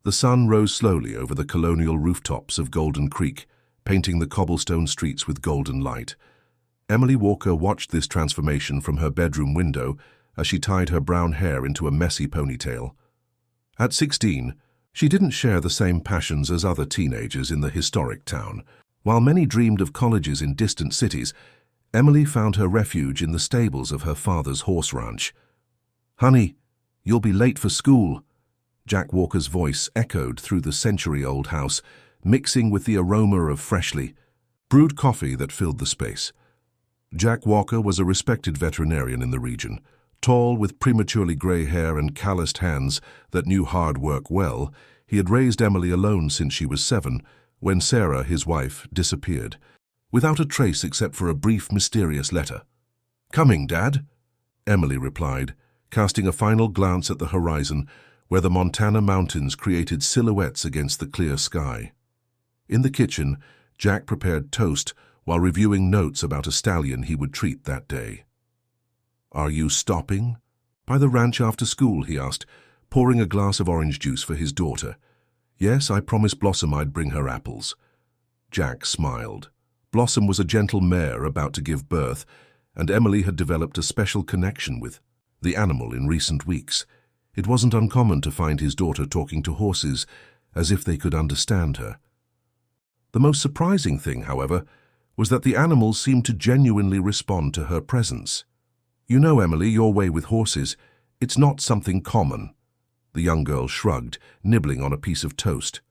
The sun rose slowly over the colonial rooftops of Golden Creek, painting the cobblestone streets with golden light. Emily Walker watched this transformation from her bedroom window as she tied her brown hair into a messy ponytail. At 16, she didn't share the same passions as other teenagers in the historic town. While many dreamed of colleges in distant cities, Emily found her refuge in the stables of her father's horse ranch. "Honey, you'll be late for school." Jack Walker's voice echoed through the century-old house, mixing with the aroma of freshly brewed coffee that filled the space. Jack Walker was a respected veterinarian in the region. Tall, with prematurely gray hair and calloused hands that knew hard work well, he had raised Emily alone since she was 7, when Sarah, his wife, disappeared, without a trace except for a brief, mysterious letter. "Coming, Dad," Emily replied, casting a final glance at the horizon, where the Montana mountains created silhouettes against the clear sky. In the kitchen, Jack prepared toast while reviewing notes about a stallion he would treat that day. "Are you stopping by the ranch after school?" he asked, pouring a glass of orange juice for his daughter. "Yes, I promised Blossom I'd bring her apples." Jack smiled. Blossom was a gentle mare about to give birth, and Emily had developed a special connection with the animal in recent weeks. It wasn't uncommon to find his daughter talking to horses as if they could understand her. The most surprising thing, however, was that the animals seemed to genuinely respond to her presence. "You know, Emily, your way with horses, it's not something common." The young girl shrugged, nibbling on a piece of toast.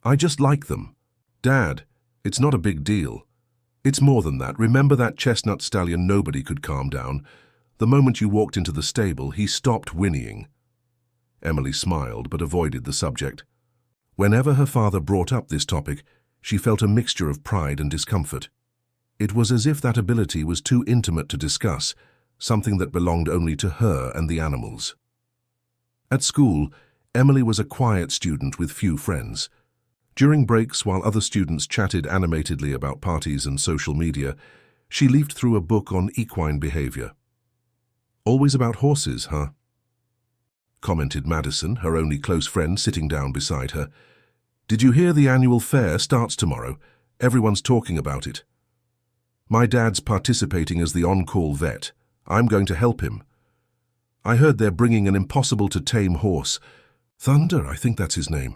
"I just like them." "Dad, it's not a big deal. It's more than that. Remember that chestnut stallion nobody could calm down? The moment you walked into the stable, he stopped whinnying." Emily smiled but avoided the subject. Whenever her father brought up this topic, she felt a mixture of pride and discomfort. It was as if that ability was too intimate to discuss, something that belonged only to her and the animals. At school, Emily was a quiet student with few friends. During breaks, while other students chatted animatedly about parties and social media, she leafed through a book on equine behavior. "Always about horses, huh?" commented Madison, her only close friend, sitting down beside her. "Did you hear the annual fair starts tomorrow? Everyone's talking about it." "My dad's participating as the on-call vet. I'm going to help him. I heard they're bringing an impossible-to-tame horse. Thunder, I think that's his name."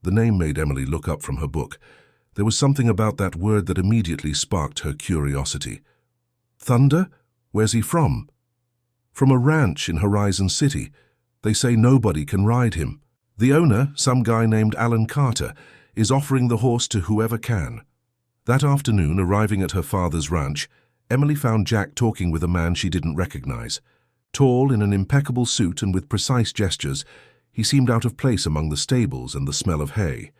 The name made Emily look up from her book. There was something about that word that immediately sparked her curiosity. "Thunder? Where's he from?" "From a ranch in Horizon City. They say nobody can ride him. The owner, some guy named Alan Carter, is offering the horse to whoever can." That afternoon, arriving at her father's ranch, Emily found Jack talking with a man she didn't recognize. Tall, in an impeccable suit and with precise gestures, he seemed out of place among the stables and the smell of hay.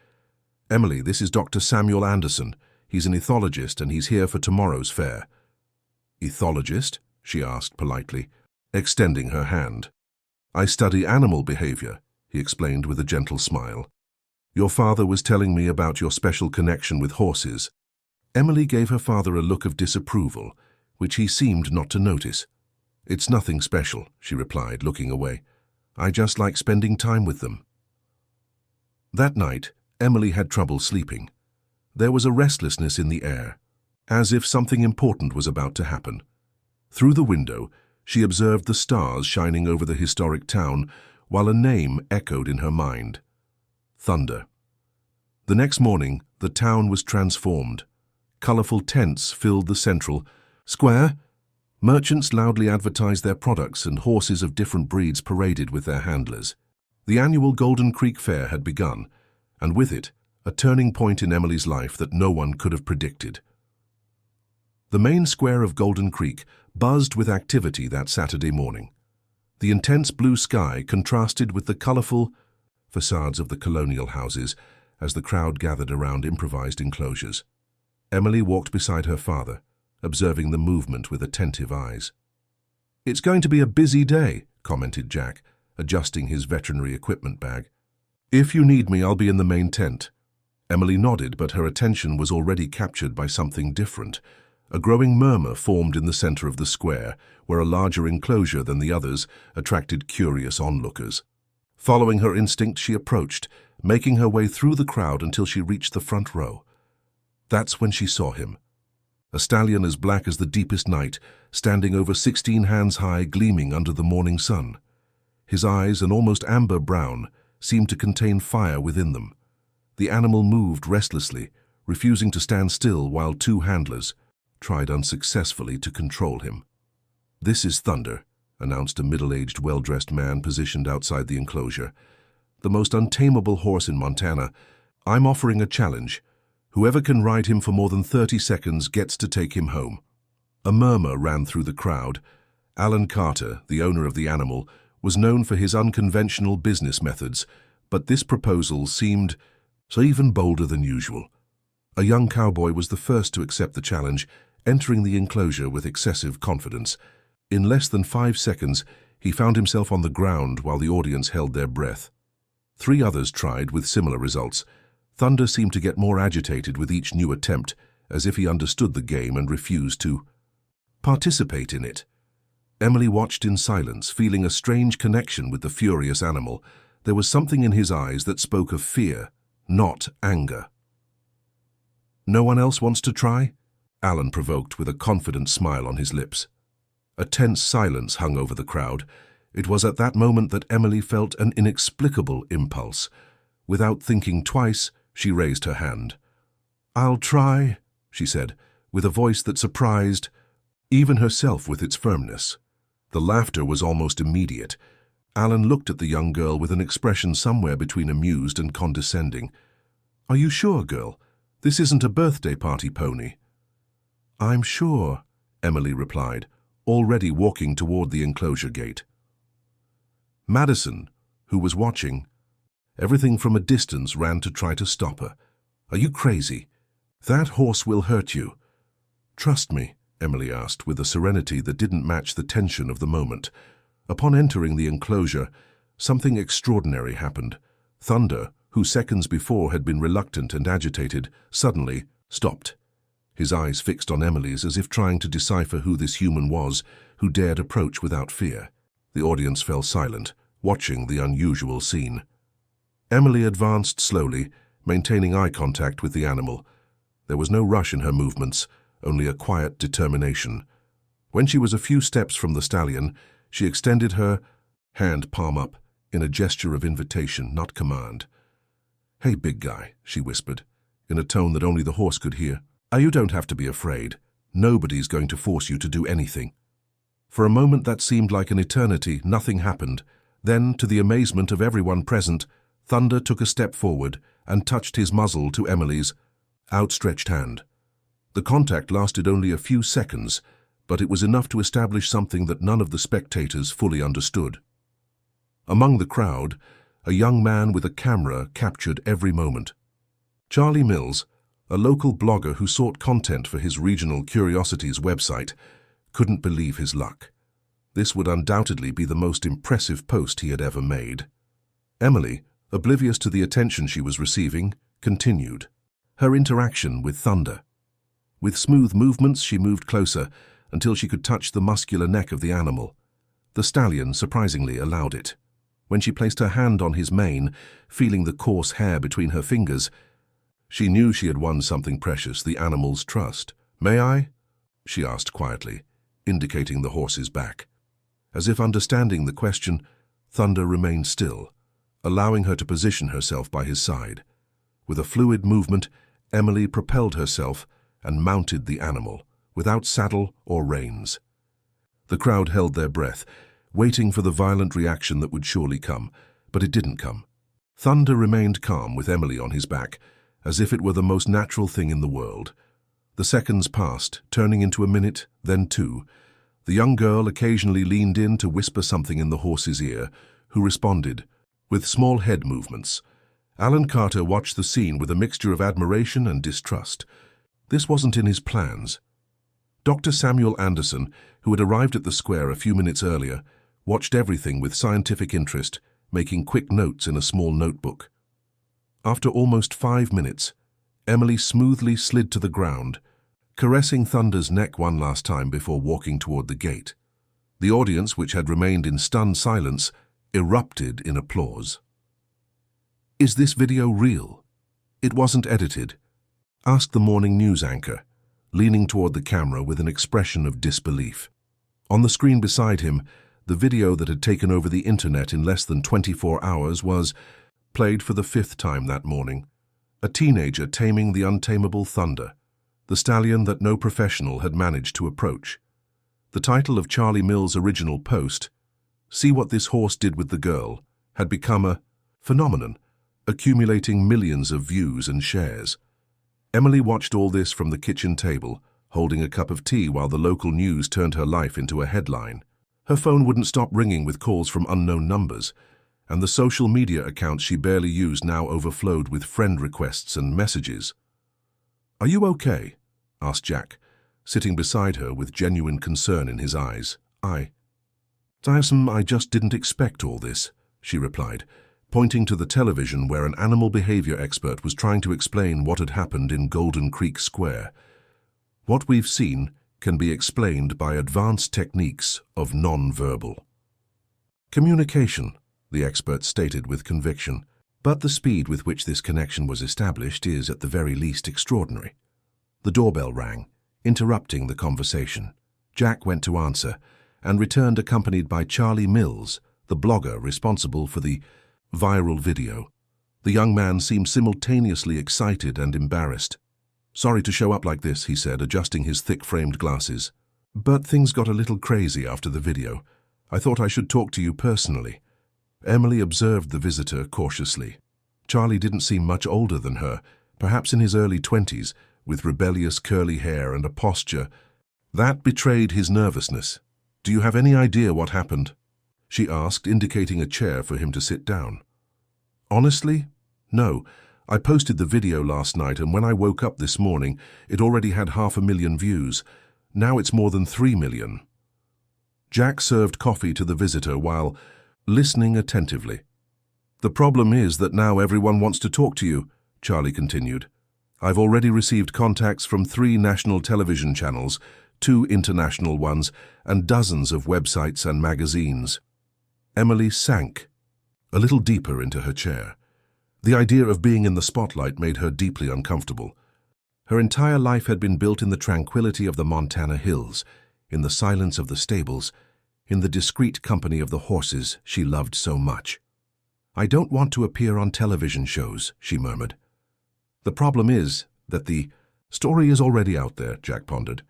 "Emily, this is Dr. Samuel Anderson. He's an ethologist and he's here for tomorrow's fair." "Ethologist?" she asked politely, extending her hand. "I study animal behavior," he explained with a gentle smile. "Your father was telling me about your special connection with horses." Emily gave her father a look of disapproval, which he seemed not to notice. "It's nothing special," she replied, looking away. "I just like spending time with them." That night, Emily had trouble sleeping. There was a restlessness in the air, as if something important was about to happen. Through the window, she observed the stars shining over the historic town, while a name echoed in her mind: Thunder. The next morning, the town was transformed. Colorful tents filled the central square. Merchants loudly advertised their products and horses of different breeds paraded with their handlers. The annual Golden Creek Fair had begun, and with it, a turning point in Emily's life that no one could have predicted. The main square of Golden Creek buzzed with activity that Saturday morning. The intense blue sky contrasted with the colorful facades of the colonial houses as the crowd gathered around improvised enclosures. Emily walked beside her father, observing the movement with attentive eyes. "It's going to be a busy day," commented Jack, adjusting his veterinary equipment bag. "If you need me, I'll be in the main tent." Emily nodded, but her attention was already captured by something different. A growing murmur formed in the center of the square, where a larger enclosure than the others attracted curious onlookers. Following her instinct, she approached, making her way through the crowd until she reached the front row. That's when she saw him. A stallion as black as the deepest night, standing over 16 hands high, gleaming under the morning sun. His eyes, an almost amber brown, seemed to contain fire within them. The animal moved restlessly, refusing to stand still while two handlers tried unsuccessfully to control him. "This is Thunder," announced a middle-aged, well-dressed man positioned outside the enclosure. "The most untamable horse in Montana. I'm offering a challenge. Whoever can ride him for more than 30 seconds gets to take him home." A murmur ran through the crowd. Alan Carter, the owner of the animal, was known for his unconventional business methods, but this proposal seemed so even bolder than usual. A young cowboy was the first to accept the challenge, entering the enclosure with excessive confidence. In less than 5 seconds, he found himself on the ground while the audience held their breath. 3 others tried with similar results. Thunder seemed to get more agitated with each new attempt, as if he understood the game and refused to participate in it. Emily watched in silence, feeling a strange connection with the furious animal. There was something in his eyes that spoke of fear, not anger. "No one else wants to try?" Alan provoked with a confident smile on his lips. A tense silence hung over the crowd. It was at that moment that Emily felt an inexplicable impulse. Without thinking twice, she raised her hand. "I'll try," she said, with a voice that surprised even herself with its firmness. The laughter was almost immediate. Alan looked at the young girl with an expression somewhere between amused and condescending. "Are you sure, girl? This isn't a birthday party pony." "I'm sure," Emily replied, already walking toward the enclosure gate. Madison, who was watching everything from a distance, ran to try to stop her. "Are you crazy? That horse will hurt you." "Trust me," Emily asked, with a serenity that didn't match the tension of the moment. Upon entering the enclosure, something extraordinary happened. Thunder, who seconds before had been reluctant and agitated, suddenly stopped. His eyes fixed on Emily's as if trying to decipher who this human was who dared approach without fear. The audience fell silent, watching the unusual scene. Emily advanced slowly, maintaining eye contact with the animal. There was no rush in her movements, only a quiet determination. When she was a few steps from the stallion, she extended her hand palm up in a gesture of invitation, not command. "Hey, big guy," she whispered, in a tone that only the horse could hear. "You don't have to be afraid. Nobody's going to force you to do anything." For a moment that seemed like an eternity, nothing happened. Then, to the amazement of everyone present, Thunder took a step forward and touched his muzzle to Emily's outstretched hand. The contact lasted only a few seconds, but it was enough to establish something that none of the spectators fully understood. Among the crowd, a young man with a camera captured every moment. Charlie Mills, a local blogger who sought content for his Regional Curiosities website, couldn't believe his luck. This would undoubtedly be the most impressive post he had ever made. Emily, oblivious to the attention she was receiving, continued her interaction with Thunder. With smooth movements, she moved closer until she could touch the muscular neck of the animal. The stallion surprisingly allowed it. When she placed her hand on his mane, feeling the coarse hair between her fingers, she knew she had won something precious, the animal's trust. "May I?" she asked quietly, indicating the horse's back. As if understanding the question, Thunder remained still, allowing her to position herself by his side. With a fluid movement, Emily propelled herself and mounted the animal, without saddle or reins. The crowd held their breath, waiting for the violent reaction that would surely come, but it didn't come. Thunder remained calm with Emily on his back, as if it were the most natural thing in the world. The seconds passed, turning into a minute, then 2. The young girl occasionally leaned in to whisper something in the horse's ear, who responded with small head movements. Alan Carter watched the scene with a mixture of admiration and distrust. This wasn't in his plans. Dr. Samuel Anderson, who had arrived at the square a few minutes earlier, watched everything with scientific interest, making quick notes in a small notebook. After almost 5 minutes, Emily smoothly slid to the ground, caressing Thunder's neck one last time before walking toward the gate. The audience, which had remained in stunned silence, erupted in applause. "Is this video real? It wasn't edited?" asked the morning news anchor, leaning toward the camera with an expression of disbelief. On the screen beside him, the video that had taken over the internet in less than 24 hours was played for the 5th time that morning. A teenager taming the untamable Thunder, the stallion that no professional had managed to approach. The title of Charlie Mills' original post, "See What This Horse Did With the Girl," had become a phenomenon, accumulating millions of views and shares. Emily watched all this from the kitchen table, holding a cup of tea while the local news turned her life into a headline. Her phone wouldn't stop ringing with calls from unknown numbers, and the social media accounts she barely used now overflowed with friend requests and messages. "Are you okay?" asked Jack, sitting beside her with genuine concern in his eyes. I just didn't expect all this," she replied, pointing to the television where an animal behavior expert was trying to explain what had happened in Golden Creek Square. "What we've seen can be explained by advanced techniques of non-verbal communication," the expert stated with conviction. "But the speed with which this connection was established is at the very least extraordinary." The doorbell rang, interrupting the conversation. Jack went to answer and returned accompanied by Charlie Mills, the blogger responsible for the viral video. The young man seemed simultaneously excited and embarrassed. "Sorry to show up like this," he said, adjusting his thick-framed glasses. "But things got a little crazy after the video. I thought I should talk to you personally." Emily observed the visitor cautiously. Charlie didn't seem much older than her, perhaps in his early 20s, with rebellious curly hair and a posture that betrayed his nervousness. "Do you have any idea what happened?" she asked, indicating a chair for him to sit down. "Honestly, no. I posted the video last night, and when I woke up this morning, it already had 500,000 views. Now it's more than 3 million. Jack served coffee to the visitor while listening attentively. "The problem is that now everyone wants to talk to you," Charlie continued. "I've already received contacts from 3 national television channels, 2 international ones, and dozens of websites and magazines." Emily sank a little deeper into her chair. The idea of being in the spotlight made her deeply uncomfortable. Her entire life had been built in the tranquility of the Montana hills, in the silence of the stables, in the discreet company of the horses she loved so much. "I don't want to appear on television shows," she murmured. "The problem is that the story is already out there," Jack pondered.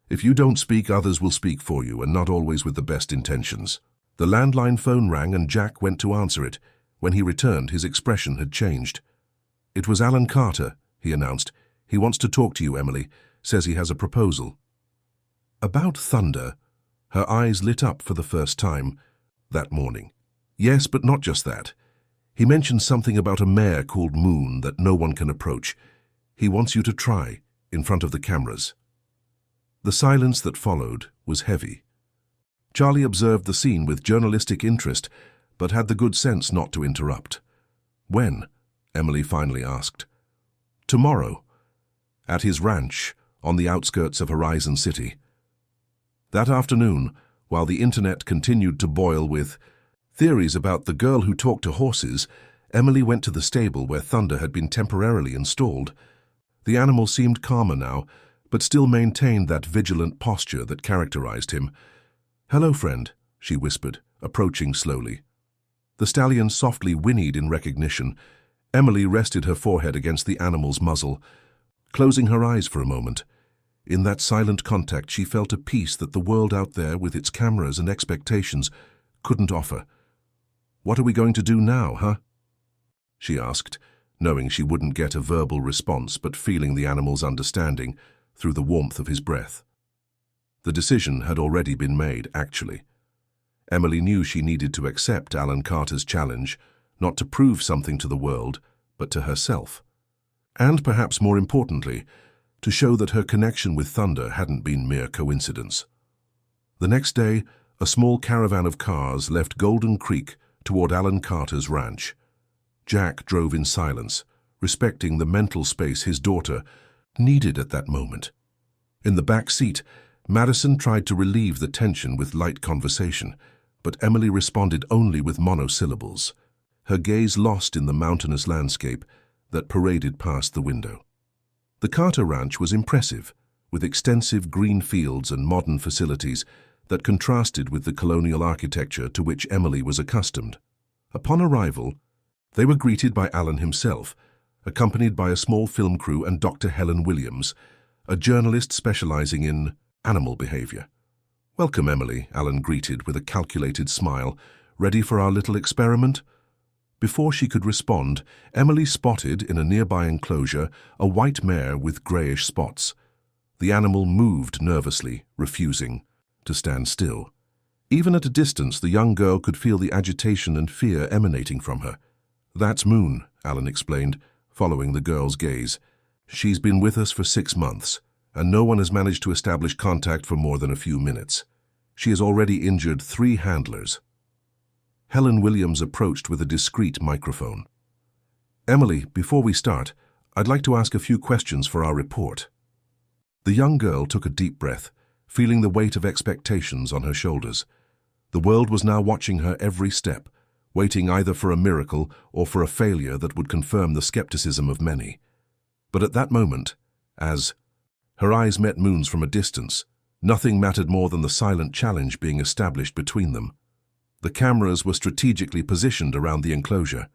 "If you don't speak, others will speak for you, and not always with the best intentions." The landline phone rang and Jack went to answer it. When he returned, his expression had changed. "It was Alan Carter," he announced. "He wants to talk to you, Emily. Says he has a proposal." "About Thunder?" Her eyes lit up for the first time that morning. "Yes, but not just that. He mentioned something about a mare called Moon that no one can approach. He wants you to try, in front of the cameras." The silence that followed was heavy. Charlie observed the scene with journalistic interest, but had the good sense not to interrupt. "When?" Emily finally asked. "Tomorrow, at his ranch on the outskirts of Horizon City." That afternoon, while the internet continued to boil with theories about the girl who talked to horses, Emily went to the stable where Thunder had been temporarily installed. The animal seemed calmer now, but still maintained that vigilant posture that characterized him. "Hello, friend," she whispered, approaching slowly. The stallion softly whinnied in recognition. Emily rested her forehead against the animal's muzzle, closing her eyes for a moment. In that silent contact, she felt a peace that the world out there, with its cameras and expectations, couldn't offer. "What are we going to do now, huh?" she asked, knowing she wouldn't get a verbal response, but feeling the animal's understanding through the warmth of his breath. The decision had already been made, actually. Emily knew she needed to accept Alan Carter's challenge, not to prove something to the world, but to herself. And perhaps more importantly, to show that her connection with Thunder hadn't been mere coincidence. The next day, a small caravan of cars left Golden Creek toward Alan Carter's ranch. Jack drove in silence, respecting the mental space his daughter needed at that moment. In the back seat, Madison tried to relieve the tension with light conversation, but Emily responded only with monosyllables, her gaze lost in the mountainous landscape that paraded past the window. The Carter Ranch was impressive, with extensive green fields and modern facilities that contrasted with the colonial architecture to which Emily was accustomed. Upon arrival, they were greeted by Alan himself, accompanied by a small film crew and Dr. Helen Williams, a journalist specializing in animal behavior. "Welcome, Emily," Alan greeted with a calculated smile. "Ready for our little experiment?" Before she could respond, Emily spotted in a nearby enclosure a white mare with grayish spots. The animal moved nervously, refusing to stand still. Even at a distance, the young girl could feel the agitation and fear emanating from her. "That's Moon," Alan explained, following the girl's gaze. "She's been with us for 6 months, and no one has managed to establish contact for more than a few minutes. She has already injured 3 handlers." Helen Williams approached with a discreet microphone. "Emily, before we start, I'd like to ask a few questions for our report." The young girl took a deep breath, feeling the weight of expectations on her shoulders. The world was now watching her every step, waiting either for a miracle or for a failure that would confirm the skepticism of many. But at that moment, as her eyes met Moon's from a distance, nothing mattered more than the silent challenge being established between them. The cameras were strategically positioned around the enclosure.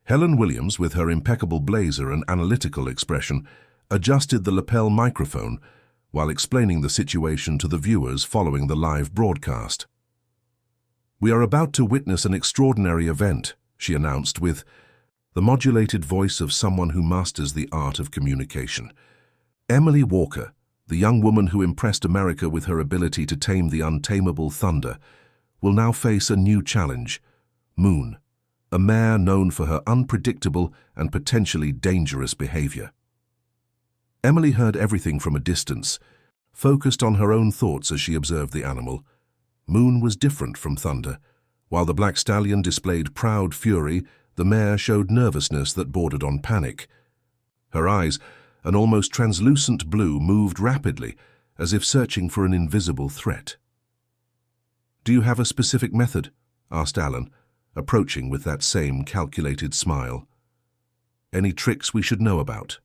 Helen Williams, with her impeccable blazer and analytical expression, adjusted the lapel microphone while explaining the situation to the viewers following the live broadcast. "We are about to witness an extraordinary event," she announced with the modulated voice of someone who masters the art of communication. Emily Walker, the young woman who impressed America with her ability to tame the untamable thunder, will now face a new challenge: Moon, a mare known for her unpredictable and potentially dangerous behavior. Emily heard everything from a distance, focused on her own thoughts as she observed the animal. Moon was different from Thunder. While the black stallion displayed proud fury, the mare showed nervousness that bordered on panic. Her eyes, an almost translucent blue, moved rapidly, as if searching for an invisible threat. "Do you have a specific method?" asked Alan, approaching with that same calculated smile. "Any tricks we should know about?"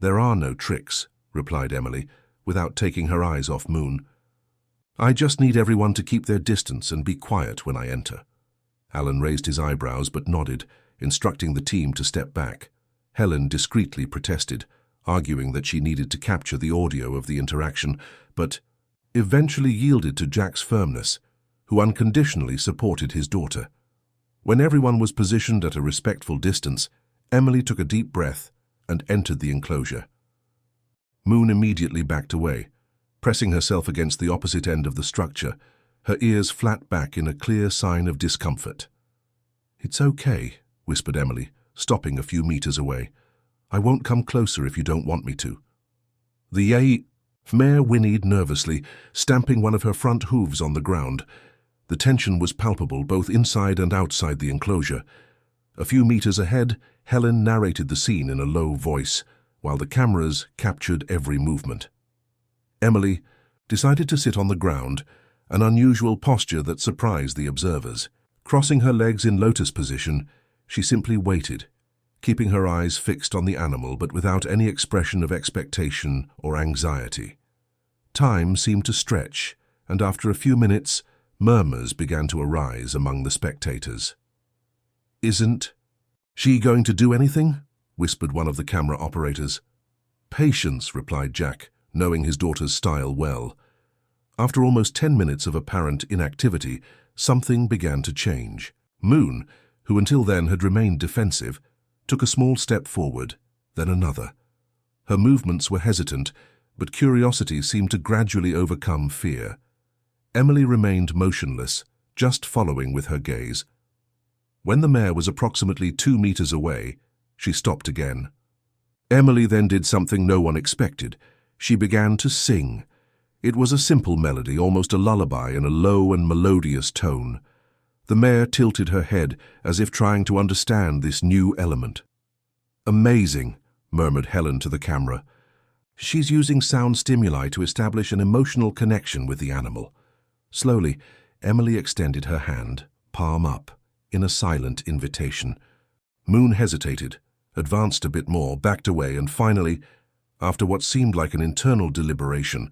"There are no tricks," replied Emily, without taking her eyes off Moon. "I just need everyone to keep their distance and be quiet when I enter." Alan raised his eyebrows but nodded, instructing the team to step back. Helen discreetly protested, arguing that she needed to capture the audio of the interaction, but eventually yielded to Jack's firmness, who unconditionally supported his daughter. When everyone was positioned at a respectful distance, Emily took a deep breath and entered the enclosure. Moon immediately backed away, pressing herself against the opposite end of the structure, her ears flat back in a clear sign of discomfort. "It's okay," whispered Emily, stopping a few meters away. "I won't come closer if you don't want me to." The mare whinnied nervously, stamping one of her front hooves on the ground. The tension was palpable both inside and outside the enclosure. A few meters ahead, Helen narrated the scene in a low voice, while the cameras captured every movement. Emily decided to sit on the ground, an unusual posture that surprised the observers. Crossing her legs in lotus position, she simply waited, keeping her eyes fixed on the animal but without any expression of expectation or anxiety. Time seemed to stretch, and after a few minutes, murmurs began to arise among the spectators. "Isn't she going to do anything?" whispered one of the camera operators. "Patience," replied Jack, knowing his daughter's style well. After almost 10 minutes of apparent inactivity, something began to change. Moon, who until then had remained defensive, took a small step forward, then another. Her movements were hesitant, but curiosity seemed to gradually overcome fear. Emily remained motionless, just following with her gaze. When the mare was approximately 2 meters away, she stopped again. Emily then did something no one expected. She began to sing. It was a simple melody, almost a lullaby in a low and melodious tone. The mare tilted her head as if trying to understand this new element. "Amazing," murmured Helen to the camera. "She's using sound stimuli to establish an emotional connection with the animal." Slowly, Emily extended her hand, palm up, in a silent invitation. Moon hesitated, advanced a bit more, backed away, and finally, after what seemed like an internal deliberation,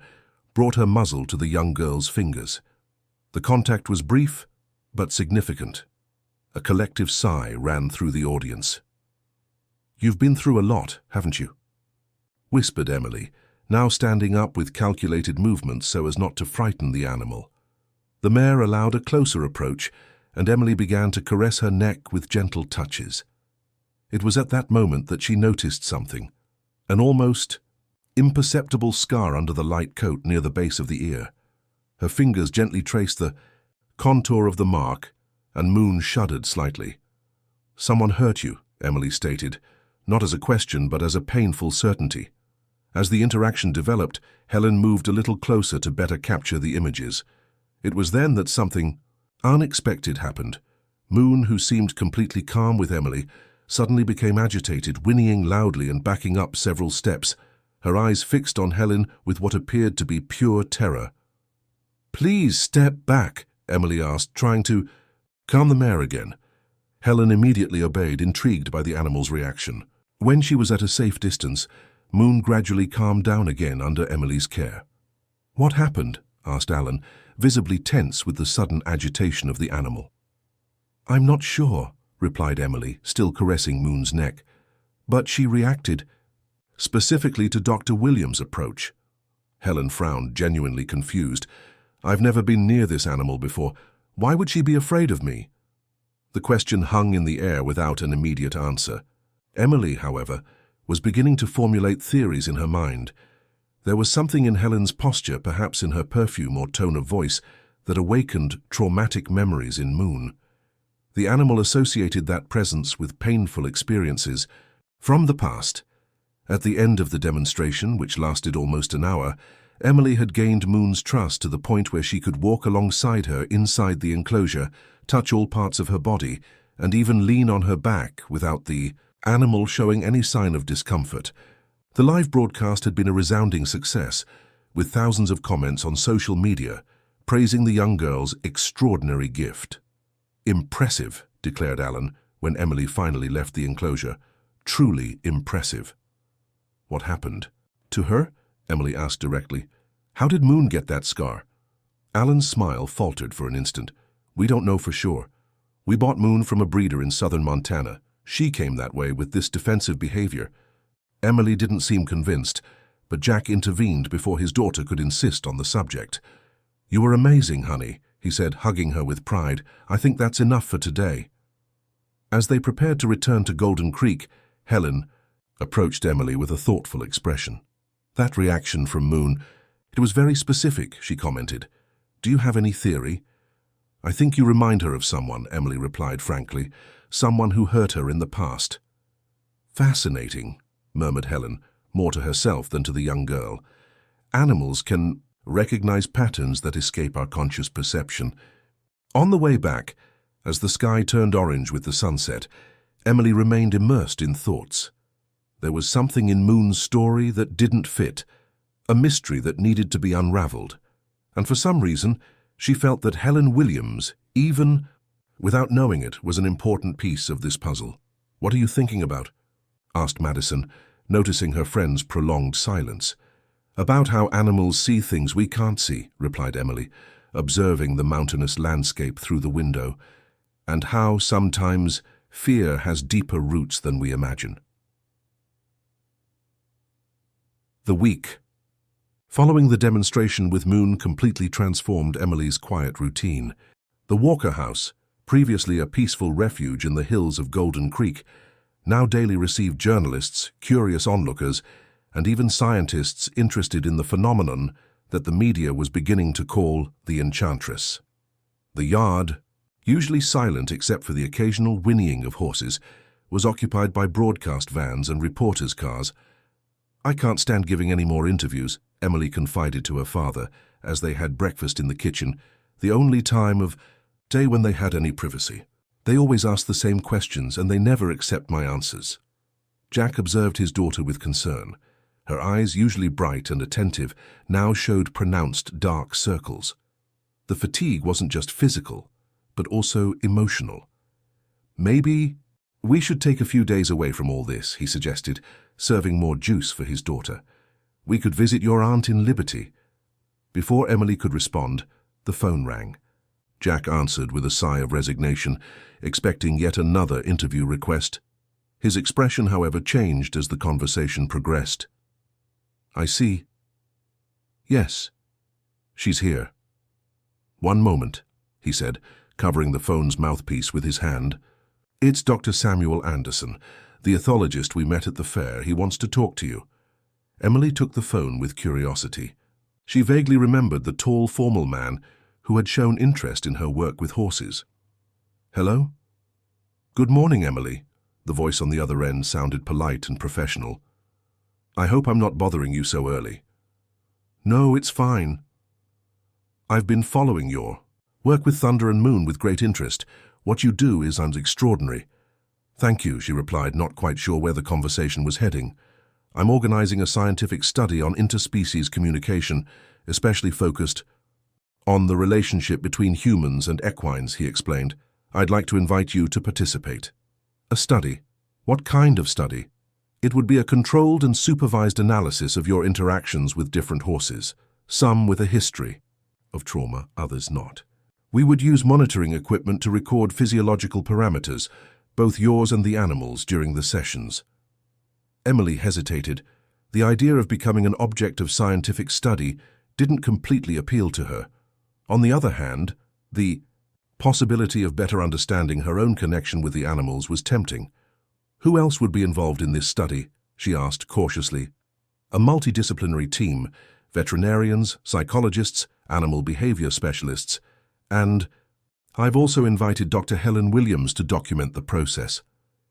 brought her muzzle to the young girl's fingers. The contact was brief, but significant. A collective sigh ran through the audience. "You've been through a lot, haven't you?" whispered Emily, now standing up with calculated movements so as not to frighten the animal. The mare allowed a closer approach, and Emily began to caress her neck with gentle touches. It was at that moment that she noticed something, an almost imperceptible scar under the light coat near the base of the ear. Her fingers gently traced the contour of the mark, and Moon shuddered slightly. "Someone hurt you," Emily stated, not as a question but as a painful certainty. As the interaction developed, Helen moved a little closer to better capture the images. It was then that something unexpected happened. Moon, who seemed completely calm with Emily, suddenly became agitated, whinnying loudly and backing up several steps, her eyes fixed on Helen with what appeared to be pure terror. "Please step back," Emily asked, trying to calm the mare again. Helen immediately obeyed, intrigued by the animal's reaction. When she was at a safe distance, Moon gradually calmed down again under Emily's care. "What happened?" asked Alan, visibly tense with the sudden agitation of the animal. "I'm not sure," replied Emily, still caressing Moon's neck. "But she reacted specifically to Dr. Williams' approach." Helen frowned, genuinely confused. "I've never been near this animal before. Why would she be afraid of me?" The question hung in the air without an immediate answer. Emily, however, was beginning to formulate theories in her mind. There was something in Helen's posture, perhaps in her perfume or tone of voice, that awakened traumatic memories in Moon. The animal associated that presence with painful experiences from the past. At the end of the demonstration, which lasted almost an hour, Emily had gained Moon's trust to the point where she could walk alongside her inside the enclosure, touch all parts of her body, and even lean on her back without the animal showing any sign of discomfort. The live broadcast had been a resounding success, with thousands of comments on social media praising the young girl's extraordinary gift. "Impressive," declared Alan when Emily finally left the enclosure. "Truly impressive." "What happened to her?" Emily asked directly. "How did Moon get that scar?" Alan's smile faltered for an instant. "We don't know for sure. We bought Moon from a breeder in southern Montana. She came that way with this defensive behavior." Emily didn't seem convinced, but Jack intervened before his daughter could insist on the subject. "You were amazing, honey," he said, hugging her with pride. "I think that's enough for today." As they prepared to return to Golden Creek, Helen approached Emily with a thoughtful expression. "That reaction from Moon, it was very specific," she commented. "Do you have any theory?" "I think you remind her of someone," Emily replied frankly. "Someone who hurt her in the past." "Fascinating," murmured Helen, more to herself than to the young girl. "Animals can recognize patterns that escape our conscious perception." On the way back, as the sky turned orange with the sunset, Emily remained immersed in thoughts. There was something in Moon's story that didn't fit, a mystery that needed to be unraveled. And for some reason, she felt that Helen Williams, even without knowing it, was an important piece of this puzzle. "What are you thinking about?" asked Madison, noticing her friend's prolonged silence. "About how animals see things we can't see," replied Emily, observing the mountainous landscape through the window, "and how sometimes fear has deeper roots than we imagine." The week following the demonstration with Moon completely transformed Emily's quiet routine. The Walker House, previously a peaceful refuge in the hills of Golden Creek, now daily received journalists, curious onlookers, and even scientists interested in the phenomenon that the media was beginning to call the Enchantress. The yard, usually silent except for the occasional whinnying of horses, was occupied by broadcast vans and reporters' cars. "I can't stand giving any more interviews," Emily confided to her father as they had breakfast in the kitchen, "the only time of day when they had any privacy. They always ask the same questions and they never accept my answers." Jack observed his daughter with concern. Her eyes, usually bright and attentive, now showed pronounced dark circles. The fatigue wasn't just physical, but also emotional. "Maybe we should take a few days away from all this," he suggested, serving more juice for his daughter. "We could visit your aunt in Liberty." Before Emily could respond, the phone rang. Jack answered with a sigh of resignation, expecting yet another interview request. His expression, however, changed as the conversation progressed. "I see. Yes, she's here." "One moment," he said, covering the phone's mouthpiece with his hand. "It's Dr. Samuel Anderson, the ethologist we met at the fair. He wants to talk to you." Emily took the phone with curiosity. She vaguely remembered the tall, formal man who had shown interest in her work with horses. "Hello?" "Good morning, Emily." The voice on the other end sounded polite and professional. "I hope I'm not bothering you so early." "No, it's fine. I've been following your work with Thunder and Moon with great interest. What you do is extraordinary." "Thank you," she replied, not quite sure where the conversation was heading. "I'm organizing a scientific study on interspecies communication, especially focused on the relationship between humans and equines," he explained. "I'd like to invite you to participate." "A study? What kind of study?" "It would be a controlled and supervised analysis of your interactions with different horses, some with a history of trauma, others not. We would use monitoring equipment to record physiological parameters, both yours and the animals, during the sessions." Emily hesitated. The idea of becoming an object of scientific study didn't completely appeal to her. On the other hand, the possibility of better understanding her own connection with the animals was tempting. "Who else would be involved in this study?" she asked cautiously. "A multidisciplinary team, veterinarians, psychologists, animal behavior specialists, and I've also invited Dr. Helen Williams to document the process."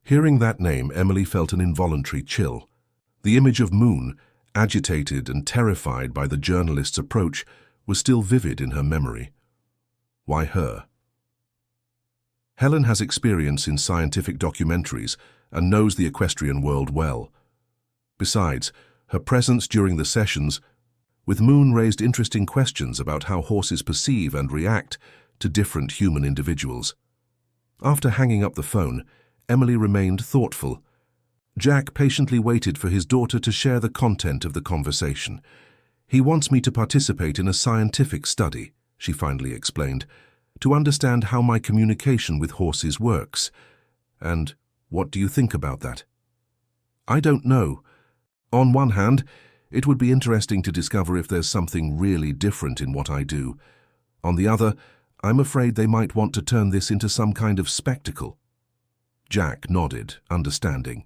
Hearing that name, Emily felt an involuntary chill. The image of Moon, agitated and terrified by the journalist's approach, was still vivid in her memory. Why her? Helen has experience in scientific documentaries and knows the equestrian world well. Besides, her presence during the sessions with Moon raised interesting questions about how horses perceive and react to different human individuals. After hanging up the phone, Emily remained thoughtful. Jack patiently waited for his daughter to share the content of the conversation. "He wants me to participate in a scientific study," she finally explained, "to understand how my communication with horses works. And what do you think about that?" "I don't know. On one hand, it would be interesting to discover if there's something really different in what I do. On the other, I'm afraid they might want to turn this into some kind of spectacle." Jack nodded, understanding.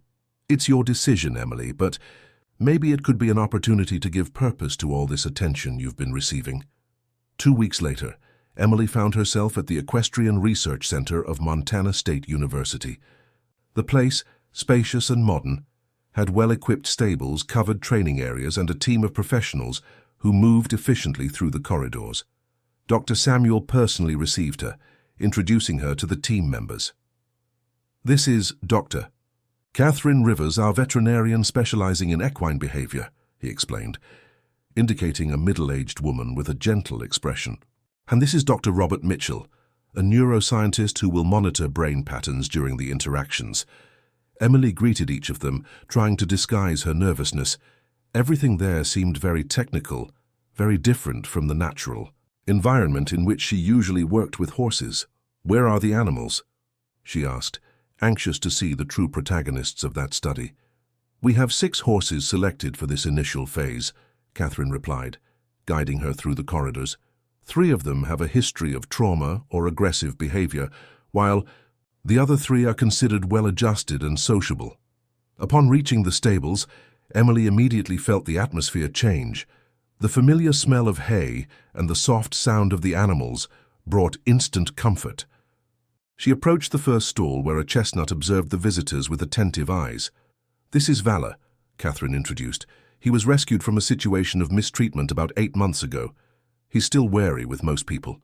"It's your decision, Emily, but maybe it could be an opportunity to give purpose to all this attention you've been receiving." 2 weeks later, Emily found herself at the Equestrian Research Center of Montana State University. The place, spacious and modern, had well-equipped stables, covered training areas, and a team of professionals who moved efficiently through the corridors. Dr. Samuel personally received her, introducing her to the team members. "This is Dr. Catherine Rivers, our veterinarian specializing in equine behavior," he explained, indicating a middle-aged woman with a gentle expression. "And this is Dr. Robert Mitchell, a neuroscientist who will monitor brain patterns during the interactions." Emily greeted each of them, trying to disguise her nervousness. Everything there seemed very technical, very different from the natural environment in which she usually worked with horses. "Where are the animals?" she asked, anxious to see the true protagonists of that study. "We have 6 horses selected for this initial phase," Catherine replied, guiding her through the corridors. 3 of them have a history of trauma or aggressive behavior, while the other 3 are considered well-adjusted and sociable. Upon reaching the stables, Emily immediately felt the atmosphere change. The familiar smell of hay and the soft sound of the animals brought instant comfort. She approached the first stall where a chestnut observed the visitors with attentive eyes. "This is Valor," Catherine introduced. "He was rescued from a situation of mistreatment about 8 months ago. He's still wary with most people."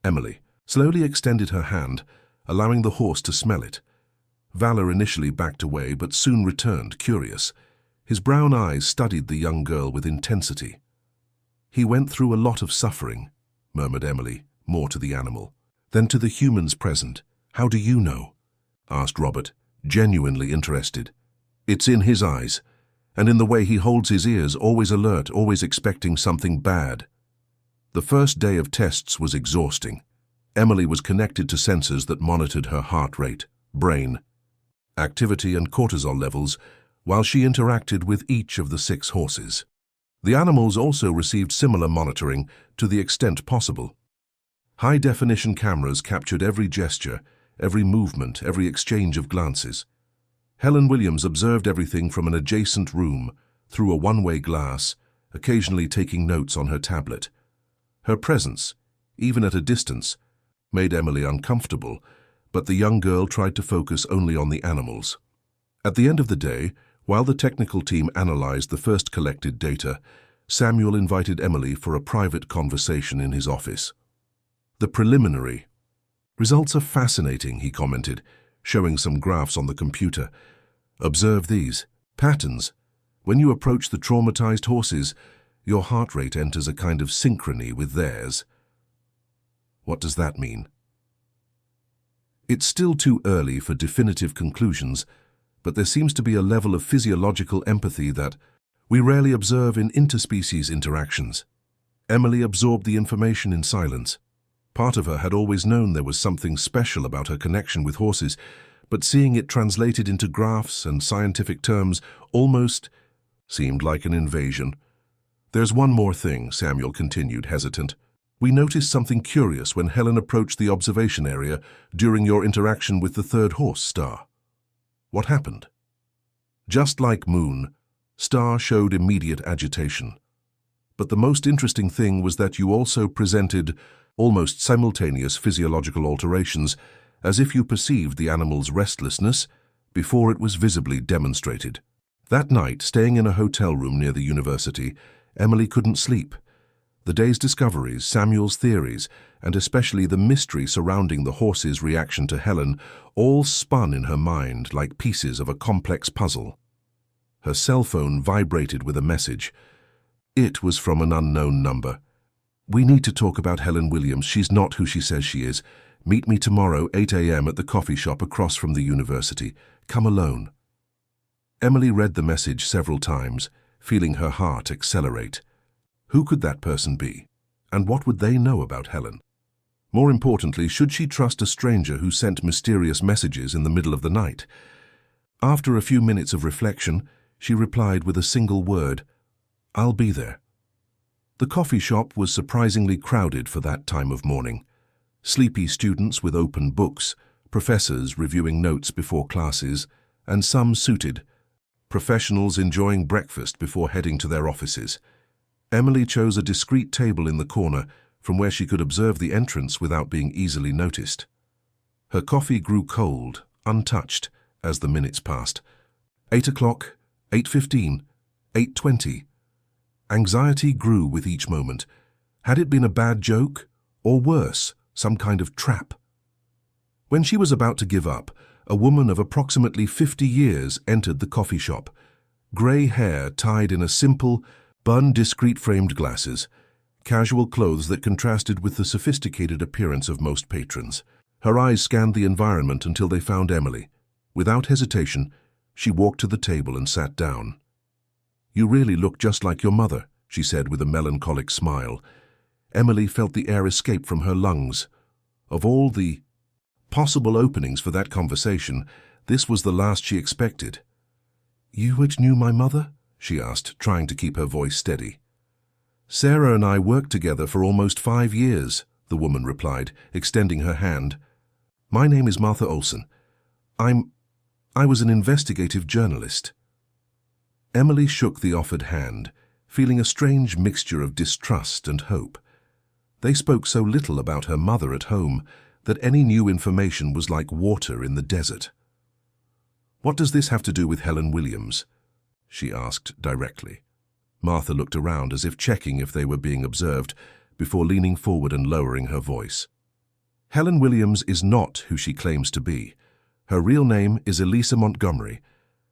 Emily slowly extended her hand, allowing the horse to smell it. Valor initially backed away, but soon returned, curious. His brown eyes studied the young girl with intensity. "He went through a lot of suffering," murmured Emily, more to the animal. Then to the humans present. How do you know? Asked Robert, genuinely interested. It's in his eyes, and in the way he holds his ears, always alert, always expecting something bad. The first day of tests was exhausting. Emily was connected to sensors that monitored her heart rate, brain, activity and cortisol levels while she interacted with each of the 6 horses. The animals also received similar monitoring to the extent possible. High-definition cameras captured every gesture, every movement, every exchange of glances. Helen Williams observed everything from an adjacent room, through a one-way glass, occasionally taking notes on her tablet. Her presence, even at a distance, made Emily uncomfortable, but the young girl tried to focus only on the animals. At the end of the day, while the technical team analyzed the first collected data, Samuel invited Emily for a private conversation in his office. The preliminary results are fascinating, he commented, showing some graphs on the computer. Observe these patterns. When you approach the traumatized horses, your heart rate enters a kind of synchrony with theirs. What does that mean? It's still too early for definitive conclusions, but there seems to be a level of physiological empathy that we rarely observe in interspecies interactions. Emily absorbed the information in silence. Part of her had always known there was something special about her connection with horses, but seeing it translated into graphs and scientific terms almost seemed like an invasion. There's one more thing, Samuel continued, hesitant. We noticed something curious when Helen approached the observation area during your interaction with the 3rd horse, Star. What happened? Just like Moon, Star showed immediate agitation. But the most interesting thing was that you also presented almost simultaneous physiological alterations, as if you perceived the animal's restlessness before it was visibly demonstrated. That night, staying in a hotel room near the university, Emily couldn't sleep. The day's discoveries, Samuel's theories, and especially the mystery surrounding the horse's reaction to Helen all spun in her mind like pieces of a complex puzzle. Her cell phone vibrated with a message. It was from an unknown number. We need to talk about Helen Williams. She's not who she says she is. Meet me tomorrow, 8 a.m. at the coffee shop across from the university. Come alone. Emily read the message several times, feeling her heart accelerate. Who could that person be? And what would they know about Helen? More importantly, should she trust a stranger who sent mysterious messages in the middle of the night? After a few minutes of reflection, she replied with a single word, I'll be there. The coffee shop was surprisingly crowded for that time of morning. Sleepy students with open books, professors reviewing notes before classes, and some suited, professionals enjoying breakfast before heading to their offices. Emily chose a discreet table in the corner from where she could observe the entrance without being easily noticed. Her coffee grew cold, untouched, as the minutes passed. 8 o'clock, 8:15, 8:20. Anxiety grew with each moment. Had it been a bad joke, or worse, some kind of trap? When she was about to give up, a woman of approximately 50 years entered the coffee shop. Grey hair tied in a simple, bun, discreet framed glasses, casual clothes that contrasted with the sophisticated appearance of most patrons. Her eyes scanned the environment until they found Emily. Without hesitation, she walked to the table and sat down. You really look just like your mother, she said with a melancholic smile. Emily felt the air escape from her lungs. Of all the possible openings for that conversation, this was the last she expected. You knew my mother? She asked, trying to keep her voice steady. Sarah and I worked together for almost 5 years, the woman replied, extending her hand. My name is Martha Olson. I was an investigative journalist. Emily shook the offered hand, feeling a strange mixture of distrust and hope. They spoke so little about her mother at home that any new information was like water in the desert. What does this have to do with Helen Williams? She asked directly. Martha looked around as if checking if they were being observed, before leaning forward and lowering her voice. Helen Williams is not who she claims to be. Her real name is Elisa Montgomery,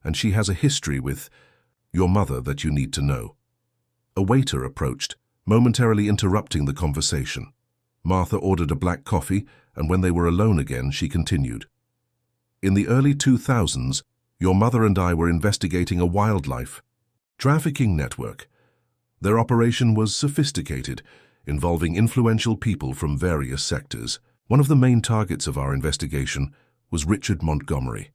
and she has a history with your mother that you need to know. A waiter approached, momentarily interrupting the conversation. Martha ordered a black coffee, and when they were alone again, she continued. In the early 2000s, your mother and I were investigating a wildlife trafficking network. Their operation was sophisticated, involving influential people from various sectors. One of the main targets of our investigation was Richard Montgomery,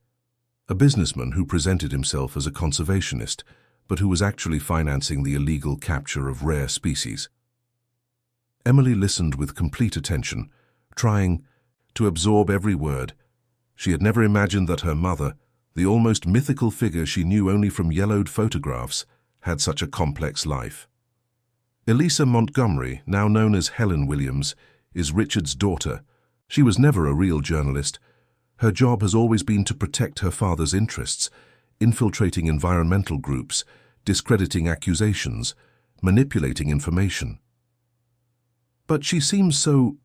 a businessman who presented himself as a conservationist, but who was actually financing the illegal capture of rare species. Emily listened with complete attention, trying to absorb every word. She had never imagined that her mother, the almost mythical figure she knew only from yellowed photographs, had such a complex life. Elisa Montgomery, now known as Helen Williams, is Richard's daughter. She was never a real journalist. Her job has always been to protect her father's interests, infiltrating environmental groups, discrediting accusations, manipulating information. But she seems so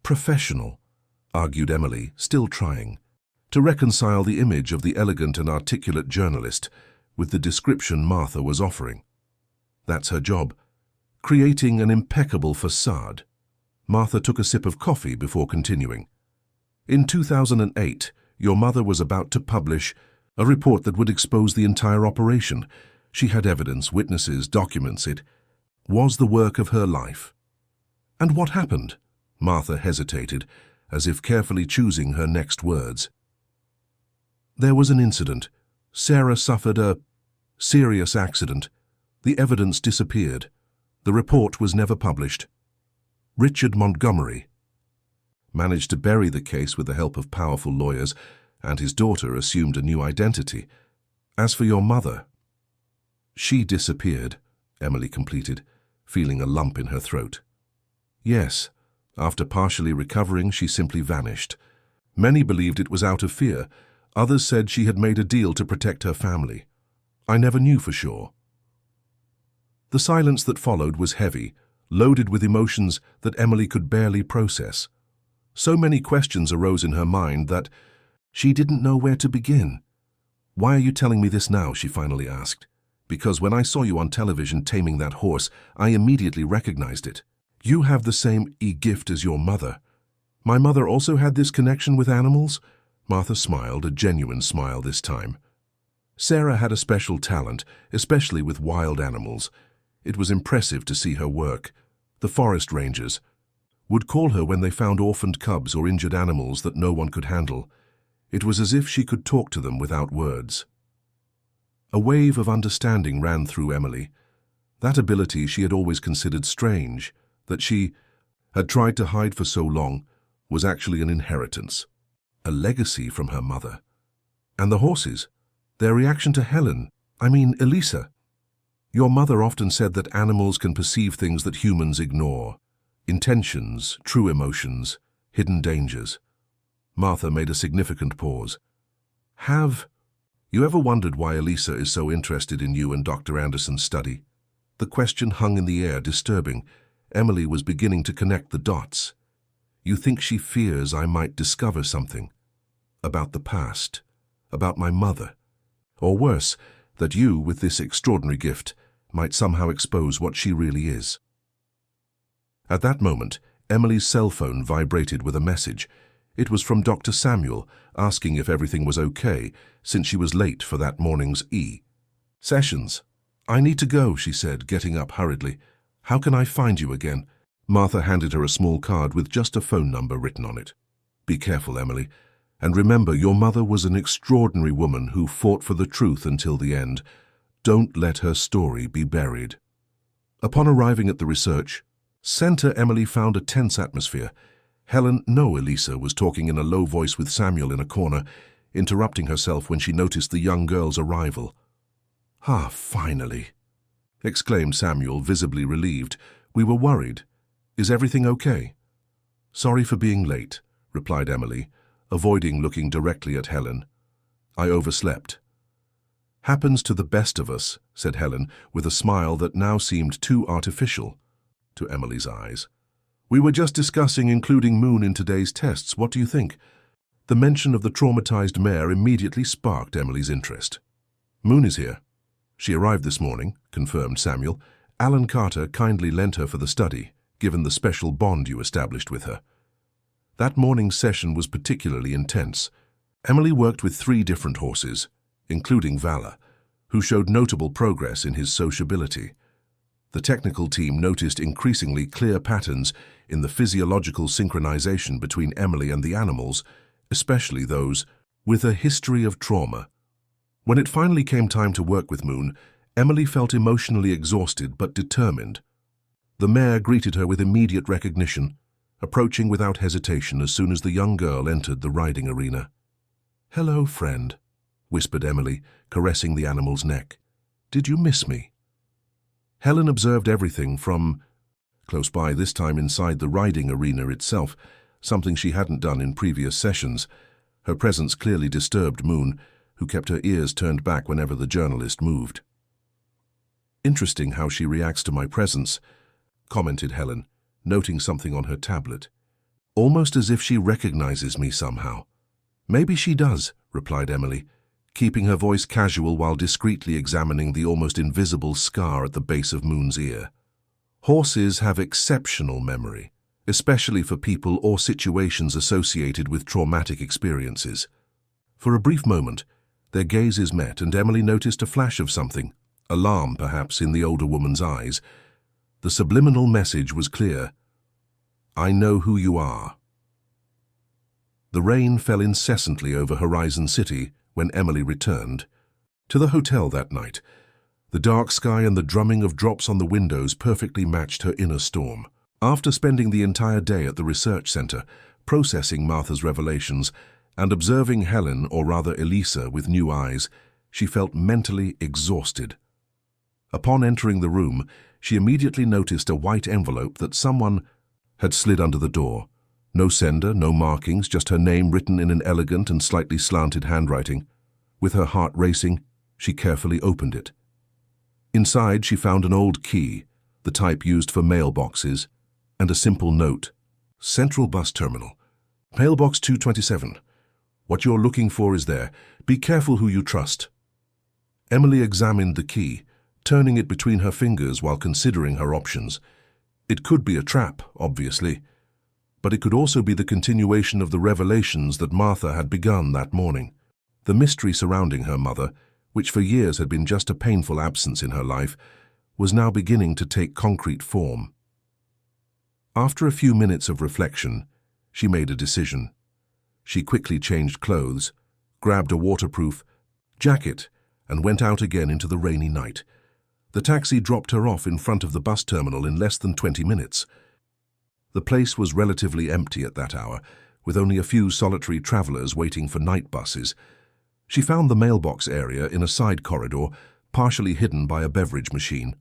professional, argued Emily, still trying to reconcile the image of the elegant and articulate journalist with the description Martha was offering. That's her job, creating an impeccable facade. Martha took a sip of coffee before continuing. In 2008, your mother was about to publish a report that would expose the entire operation. She had evidence, witnesses, documents. It was the work of her life. And what happened? Martha hesitated, as if carefully choosing her next words. There was an incident. Sarah suffered a serious accident. The evidence disappeared. The report was never published. Richard Montgomery managed to bury the case with the help of powerful lawyers, and his daughter assumed a new identity. As for your mother, she disappeared, Emily completed, feeling a lump in her throat. Yes, after partially recovering, she simply vanished. Many believed it was out of fear. Others said she had made a deal to protect her family. I never knew for sure. The silence that followed was heavy, loaded with emotions that Emily could barely process. So many questions arose in her mind that she didn't know where to begin. Why are you telling me this now? She finally asked. Because when I saw you on television taming that horse, I immediately recognized it. You have the same gift as your mother. My mother also had this connection with animals? Martha smiled, a genuine smile this time. Sarah had a special talent, especially with wild animals. It was impressive to see her work. The forest rangers would call her when they found orphaned cubs or injured animals that no one could handle. It was as if she could talk to them without words. A wave of understanding ran through Emily. That ability she had always considered strange, that she had tried to hide for so long, was actually an inheritance, a legacy from her mother. And the horses, their reaction to Elisa. Your mother often said that animals can perceive things that humans ignore. Intentions, true emotions, hidden dangers. Martha made a significant pause. Have you ever wondered why Elisa is so interested in you and Dr. Anderson's study? The question hung in the air, disturbing. Emily was beginning to connect the dots. You think she fears I might discover something about the past, about my mother, or worse, that you, with this extraordinary gift, might somehow expose what she really is. At that moment, Emily's cell phone vibrated with a message. It was from Dr. Samuel, asking if everything was okay, since she was late for that morning's sessions. I need to go, she said, getting up hurriedly. How can I find you again? Martha handed her a small card with just a phone number written on it. Be careful, Emily. And remember, your mother was an extraordinary woman who fought for the truth until the end. Don't let her story be buried. Upon arriving at the research center, Emily found a tense atmosphere. Elisa was talking in a low voice with Samuel in a corner, interrupting herself when she noticed the young girl's arrival. Ah, finally, exclaimed Samuel, visibly relieved. We were worried. Is everything okay? Sorry for being late, replied Emily, avoiding looking directly at Helen. I overslept. Happens to the best of us, said Helen, with a smile that now seemed too artificial to Emily's eyes. We were just discussing including Moon in today's tests. What do you think? The mention of the traumatized mare immediately sparked Emily's interest. Moon is here. She arrived this morning, confirmed Samuel. Alan Carter kindly lent her for the study, given the special bond you established with her. That morning's session was particularly intense. Emily worked with 3 different horses, including Valor, who showed notable progress in his sociability. The technical team noticed increasingly clear patterns in the physiological synchronization between Emily and the animals, especially those with a history of trauma. When it finally came time to work with Moon, Emily felt emotionally exhausted but determined. The mare greeted her with immediate recognition, approaching without hesitation as soon as the young girl entered the riding arena. "Hello, friend," whispered Emily, caressing the animal's neck. "Did you miss me?" Helen observed everything from close by, this time inside the riding arena itself, something she hadn't done in previous sessions. Her presence clearly disturbed Moon, who kept her ears turned back whenever the journalist moved. "Interesting how she reacts to my presence," commented Helen, noting something on her tablet. "Almost as if she recognizes me somehow." "Maybe she does," replied Emily, keeping her voice casual while discreetly examining the almost invisible scar at the base of Moon's ear. Horses have exceptional memory, especially for people or situations associated with traumatic experiences. For a brief moment, their gazes met and Emily noticed a flash of something, alarm perhaps, in the older woman's eyes. The subliminal message was clear. "I know who you are." The rain fell incessantly over Horizon City when Emily returned to the hotel that night. The dark sky and the drumming of drops on the windows perfectly matched her inner storm. After spending the entire day at the research center, processing Martha's revelations, and observing Helen, or rather Elisa, with new eyes, she felt mentally exhausted. Upon entering the room, she immediately noticed a white envelope that someone had slid under the door. No sender, no markings, just her name written in an elegant and slightly slanted handwriting. With her heart racing, she carefully opened it. Inside, she found an old key, the type used for mailboxes, and a simple note. "Central Bus Terminal. Mailbox 227. What you're looking for is there. Be careful who you trust." Emily examined the key, turning it between her fingers while considering her options. It could be a trap, obviously, but it could also be the continuation of the revelations that Martha had begun that morning. The mystery surrounding her mother, which for years had been just a painful absence in her life, was now beginning to take concrete form. After a few minutes of reflection, she made a decision. She quickly changed clothes, grabbed a waterproof jacket, and went out again into the rainy night. The taxi dropped her off in front of the bus terminal in less than 20 minutes. The place was relatively empty at that hour, with only a few solitary travelers waiting for night buses. She found the mailbox area in a side corridor, partially hidden by a beverage machine.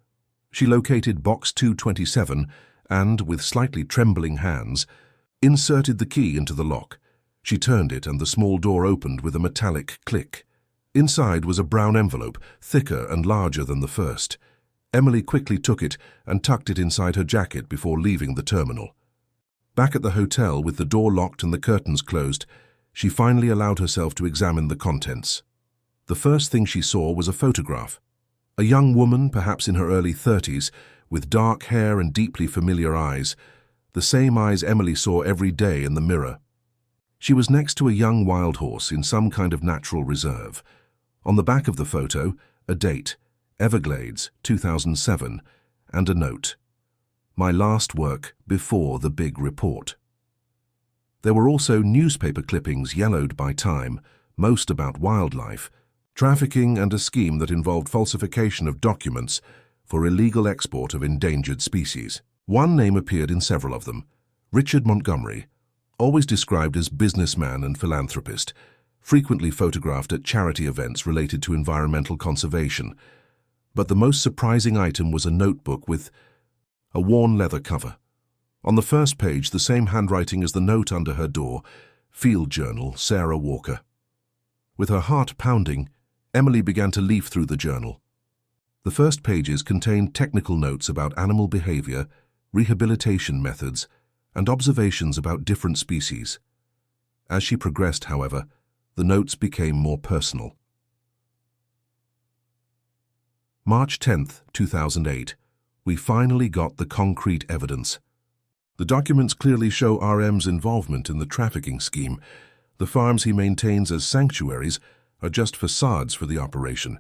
She located box 227 and, with slightly trembling hands, inserted the key into the lock. She turned it and the small door opened with a metallic click. Inside was a brown envelope, thicker and larger than the first. Emily quickly took it and tucked it inside her jacket before leaving the terminal. Back at the hotel, with the door locked and the curtains closed, she finally allowed herself to examine the contents. The first thing she saw was a photograph. A young woman, perhaps in her early 30s, with dark hair and deeply familiar eyes, the same eyes Emily saw every day in the mirror. She was next to a young wild horse in some kind of natural reserve. On the back of the photo, a date, Everglades, 2007, and a note. "My last work before the big report." There were also newspaper clippings yellowed by time, most about wildlife, trafficking, and a scheme that involved falsification of documents for illegal export of endangered species. One name appeared in several of them: Richard Montgomery, always described as businessman and philanthropist, frequently photographed at charity events related to environmental conservation. But the most surprising item was a notebook with a worn leather cover. On the first page, the same handwriting as the note under her door: Field Journal, Sarah Walker. With her heart pounding, Emily began to leaf through the journal. The first pages contained technical notes about animal behavior, rehabilitation methods, and observations about different species. As she progressed, however, the notes became more personal. March 10, 2008. We finally got the concrete evidence. The documents clearly show RM's involvement in the trafficking scheme. The farms he maintains as sanctuaries are just facades for the operation.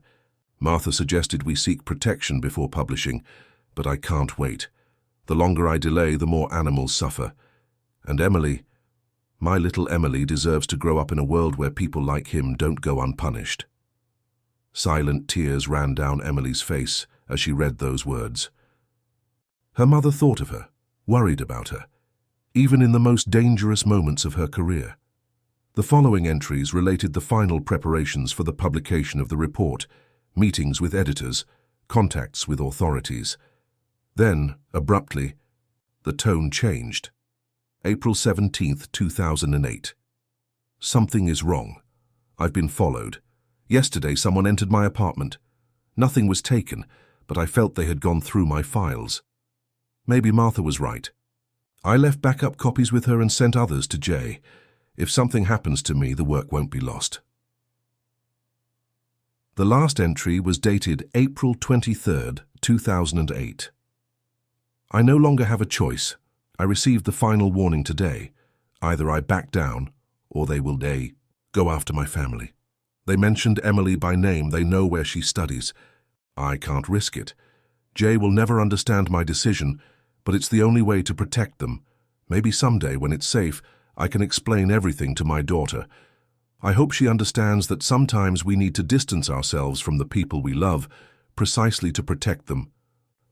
Martha suggested we seek protection before publishing, but I can't wait. The longer I delay, the more animals suffer. And Emily, my little Emily, deserves to grow up in a world where people like him don't go unpunished. Silent tears ran down Emily's face as she read those words. Her mother thought of her, worried about her, even in the most dangerous moments of her career. The following entries related the final preparations for the publication of the report, meetings with editors, contacts with authorities. Then, abruptly, the tone changed. April 17th, 2008. Something is wrong. I've been followed. Yesterday, someone entered my apartment. Nothing was taken, but I felt they had gone through my files. Maybe Martha was right. I left backup copies with her and sent others to Jay. If something happens to me, the work won't be lost. The last entry was dated April 23rd, 2008. I no longer have a choice. I received the final warning today. Either I back down, or they go after my family. They mentioned Emily by name. They know where she studies. I can't risk it. Jay will never understand my decision, but it's the only way to protect them. Maybe someday, when it's safe, I can explain everything to my daughter. I hope she understands that sometimes we need to distance ourselves from the people we love, precisely to protect them.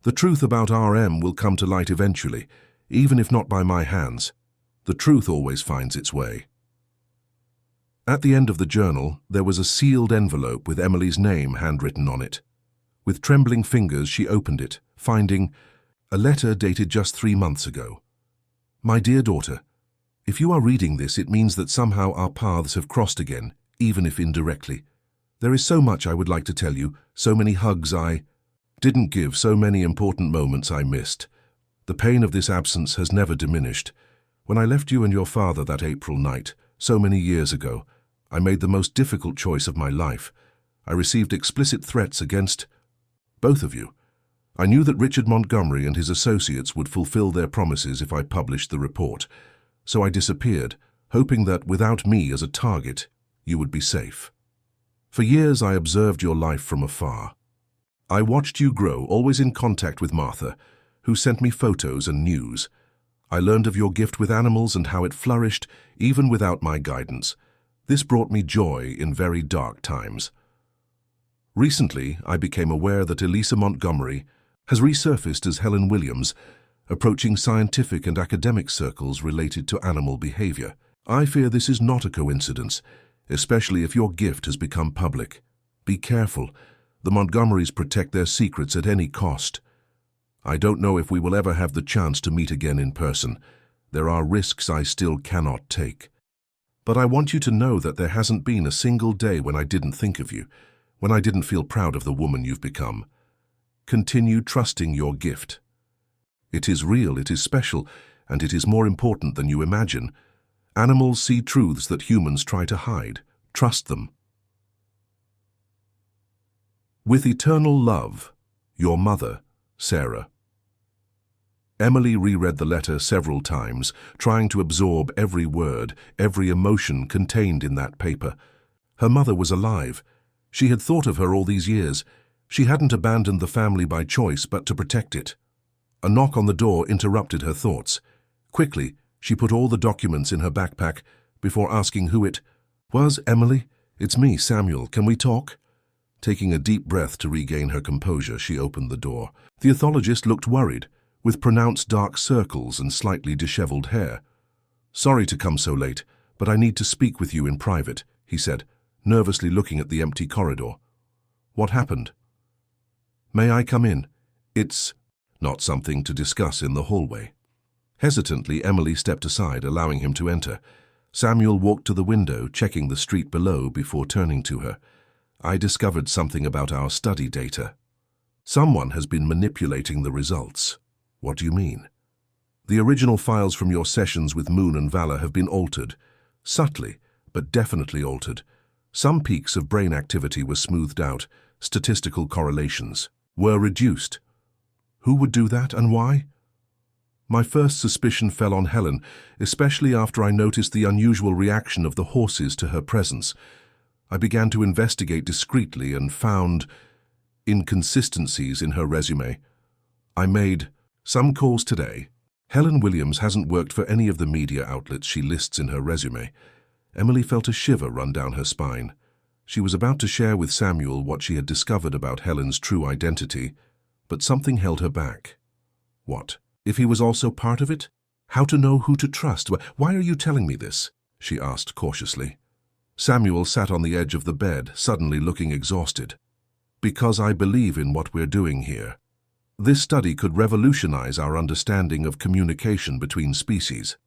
The truth about RM will come to light eventually, even if not by my hands. The truth always finds its way. At the end of the journal, there was a sealed envelope with Emily's name handwritten on it. With trembling fingers, she opened it, finding a letter dated just 3 months ago. My dear daughter, if you are reading this, it means that somehow our paths have crossed again, even if indirectly. There is so much I would like to tell you, so many hugs I didn't give, so many important moments I missed. The pain of this absence has never diminished. When I left you and your father that April night, so many years ago, I made the most difficult choice of my life. I received explicit threats against both of you. I knew that Richard Montgomery and his associates would fulfill their promises if I published the report, so I disappeared, hoping that without me as a target, you would be safe. For years I observed your life from afar. I watched you grow, always in contact with Martha, who sent me photos and news. I learned of your gift with animals and how it flourished even without my guidance. This brought me joy in very dark times. Recently, I became aware that Elisa Montgomery has resurfaced as Helen Williams, approaching scientific and academic circles related to animal behavior. I fear this is not a coincidence, especially if your gift has become public. Be careful. The Montgomerys protect their secrets at any cost. I don't know if we will ever have the chance to meet again in person. There are risks I still cannot take. But I want you to know that there hasn't been a single day when I didn't think of you, when I didn't feel proud of the woman you've become. Continue trusting your gift. It is real, it is special, and it is more important than you imagine. Animals see truths that humans try to hide. Trust them. With eternal love, your mother, Sarah. Emily reread the letter several times, trying to absorb every word, every emotion contained in that paper. Her mother was alive. She had thought of her all these years. She hadn't abandoned the family by choice, but to protect it. A knock on the door interrupted her thoughts. Quickly, she put all the documents in her backpack before asking who it was. Emily, it's me, Samuel. Can we talk? Taking a deep breath to regain her composure, she opened the door. The ethologist looked worried, with pronounced dark circles and slightly disheveled hair. Sorry to come so late, but I need to speak with you in private, he said, nervously looking at the empty corridor. What happened? May I come in? It's not something to discuss in the hallway. Hesitantly, Emily stepped aside, allowing him to enter. Samuel walked to the window, checking the street below before turning to her. I discovered something about our study data. Someone has been manipulating the results. What do you mean? The original files from your sessions with Moon and Valor have been altered. Subtly, but definitely altered. Some peaks of brain activity were smoothed out. Statistical correlations were reduced. Who would do that and why? My first suspicion fell on Helen, especially after I noticed the unusual reaction of the horses to her presence. I began to investigate discreetly and found inconsistencies in her resume. I made some calls today. Helen Williams hasn't worked for any of the media outlets she lists in her resume. Emily felt a shiver run down her spine. She was about to share with Samuel what she had discovered about Helen's true identity, but something held her back. What? If he was also part of it? How to know who to trust? Why are you telling me this? She asked cautiously. Samuel sat on the edge of the bed, suddenly looking exhausted. Because I believe in what we're doing here. This study could revolutionize our understanding of communication between species.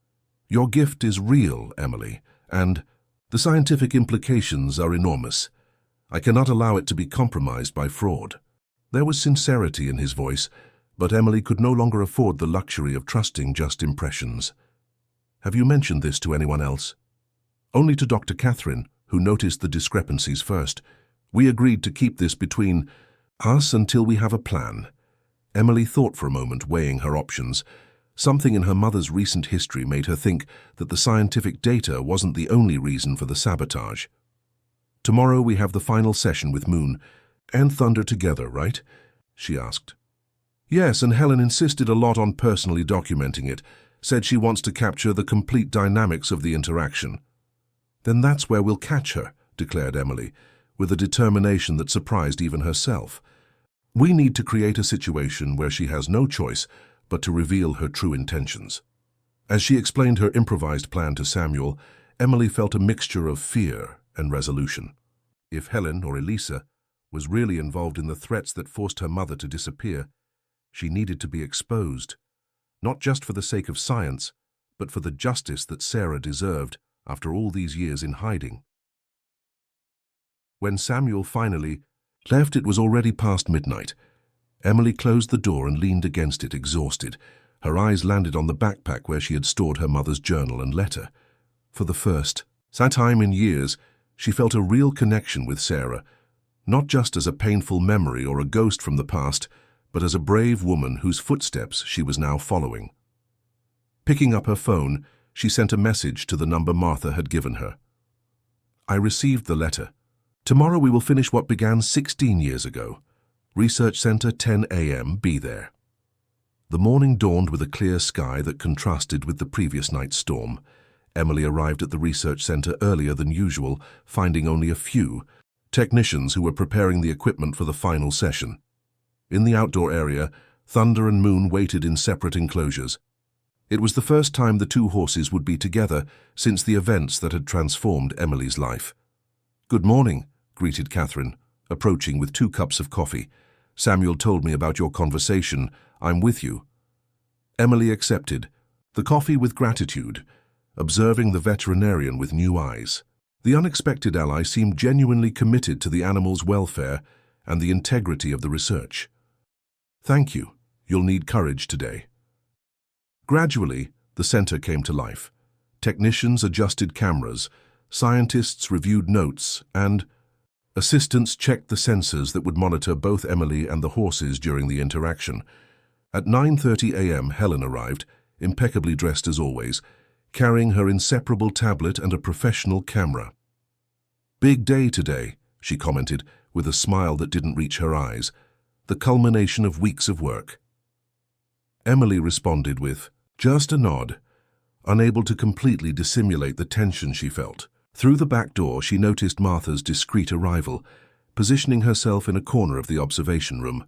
Your gift is real, Emily, and the scientific implications are enormous. I cannot allow it to be compromised by fraud. There was sincerity in his voice, but Emily could no longer afford the luxury of trusting just impressions. Have you mentioned this to anyone else? Only to Dr. Catherine, who noticed the discrepancies first. We agreed to keep this between us until we have a plan. Emily thought for a moment, weighing her options. Something in her mother's recent history made her think that the scientific data wasn't the only reason for the sabotage. Tomorrow we have the final session with Moon and Thunder together, right? She asked. Yes, and Helen insisted a lot on personally documenting it, said she wants to capture the complete dynamics of the interaction. Then that's where we'll catch her, declared Emily, with a determination that surprised even herself. We need to create a situation where she has no choice but to reveal her true intentions. As she explained her improvised plan to Samuel, Emily felt a mixture of fear and resolution. If Helen, or Elisa, was really involved in the threats that forced her mother to disappear, she needed to be exposed, not just for the sake of science, but for the justice that Sarah deserved after all these years in hiding. When Samuel finally left, it was already past midnight. Emily closed the door and leaned against it, exhausted. Her eyes landed on the backpack where she had stored her mother's journal and letter. For the first time in years, she felt a real connection with Sarah, not just as a painful memory or a ghost from the past, but as a brave woman whose footsteps she was now following. Picking up her phone, she sent a message to the number Martha had given her. I received the letter. Tomorrow we will finish what began 16 years ago. Research Center, 10 a.m., be there. The morning dawned with a clear sky that contrasted with the previous night's storm. Emily arrived at the research center earlier than usual, finding only a few technicians who were preparing the equipment for the final session. In the outdoor area, Thunder and Moon waited in separate enclosures. It was the first time the two horses would be together since the events that had transformed Emily's life. Good morning, greeted Catherine, approaching with 2 cups of coffee. Samuel told me about your conversation. I'm with you. Emily accepted the coffee with gratitude, observing the veterinarian with new eyes. The unexpected ally seemed genuinely committed to the animal's welfare and the integrity of the research. Thank you. You'll need courage today. Gradually, the center came to life. Technicians adjusted cameras, scientists reviewed notes, and assistants checked the sensors that would monitor both Emily and the horses during the interaction. At 9:30 a.m., Helen arrived, impeccably dressed as always, carrying her inseparable tablet and a professional camera. Big day today, she commented, with a smile that didn't reach her eyes, the culmination of weeks of work. Emily responded with just a nod, unable to completely dissimulate the tension she felt. Through the back door, she noticed Martha's discreet arrival, positioning herself in a corner of the observation room,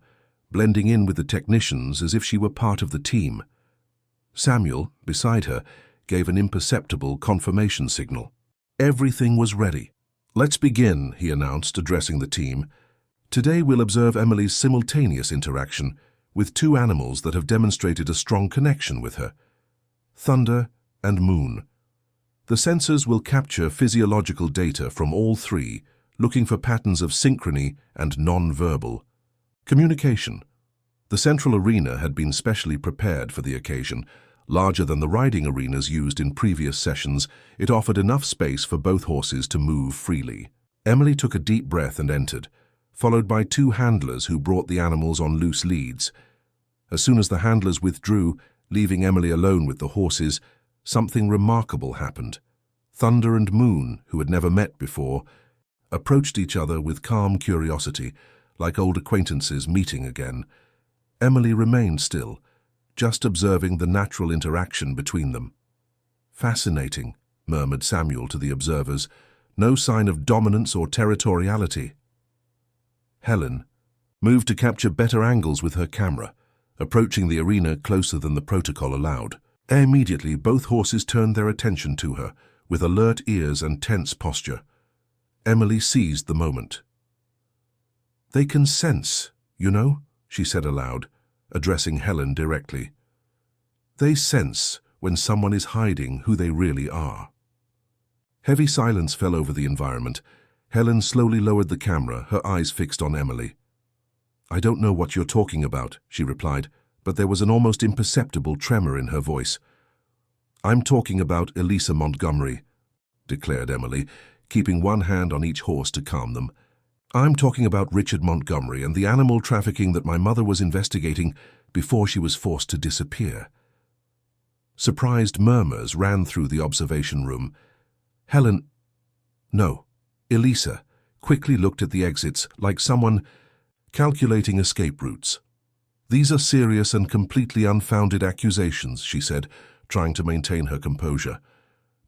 blending in with the technicians as if she were part of the team. Samuel, beside her, gave an imperceptible confirmation signal. Everything was ready. Let's begin, he announced, addressing the team. Today we'll observe Emily's simultaneous interaction with 2 animals that have demonstrated a strong connection with her, Thunder and Moon. The sensors will capture physiological data from all 3, looking for patterns of synchrony and non-verbal communication. The central arena had been specially prepared for the occasion. Larger than the riding arenas used in previous sessions, it offered enough space for both horses to move freely. Emily took a deep breath and entered, followed by 2 handlers who brought the animals on loose leads. As soon as the handlers withdrew, Leaving Emily alone with the horses, something remarkable happened. Thunder and Moon, who had never met before, approached each other with calm curiosity, like old acquaintances meeting again. Emily remained still, just observing the natural interaction between them. "Fascinating," murmured Samuel to the observers. "No sign of dominance or territoriality." Helen moved to capture better angles with her camera, approaching the arena closer than the protocol allowed. Immediately, both horses turned their attention to her, with alert ears and tense posture. Emily seized the moment. "They can sense, you know," she said aloud, addressing Helen directly. "They sense when someone is hiding who they really are." Heavy silence fell over the environment. Helen slowly lowered the camera, her eyes fixed on Emily. "I don't know what you're talking about," she replied, but there was an almost imperceptible tremor in her voice. "I'm talking about Elisa Montgomery," declared Emily, keeping one hand on each horse to calm them. "I'm talking about Richard Montgomery and the animal trafficking that my mother was investigating before she was forced to disappear." Surprised murmurs ran through the observation room. Elisa quickly looked at the exits like someone calculating escape routes. "These are serious and completely unfounded accusations," she said, trying to maintain her composure.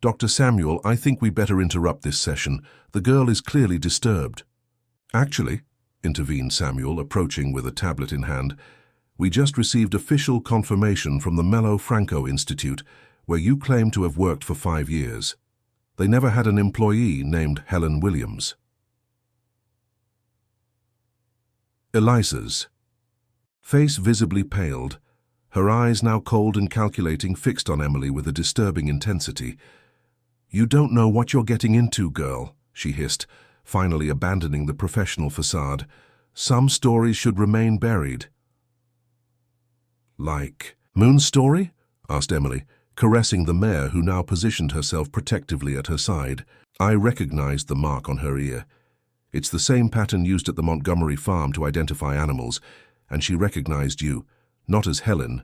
"Dr. Samuel, I think we better interrupt this session. The girl is clearly disturbed." "Actually," intervened Samuel, approaching with a tablet in hand, "we just received official confirmation from the Melo Franco Institute, where you claim to have worked for 5 years. They never had an employee named Helen Williams." Elisa's face visibly paled, her eyes now cold and calculating fixed on Emily with a disturbing intensity. "You don't know what you're getting into, girl," she hissed, finally abandoning the professional facade. "Some stories should remain buried." "Like Moon's story?" asked Emily, caressing the mare who now positioned herself protectively at her side. I recognized the mark on her ear. It's the same pattern used at the Montgomery farm to identify animals, and she recognized you, not as Helen,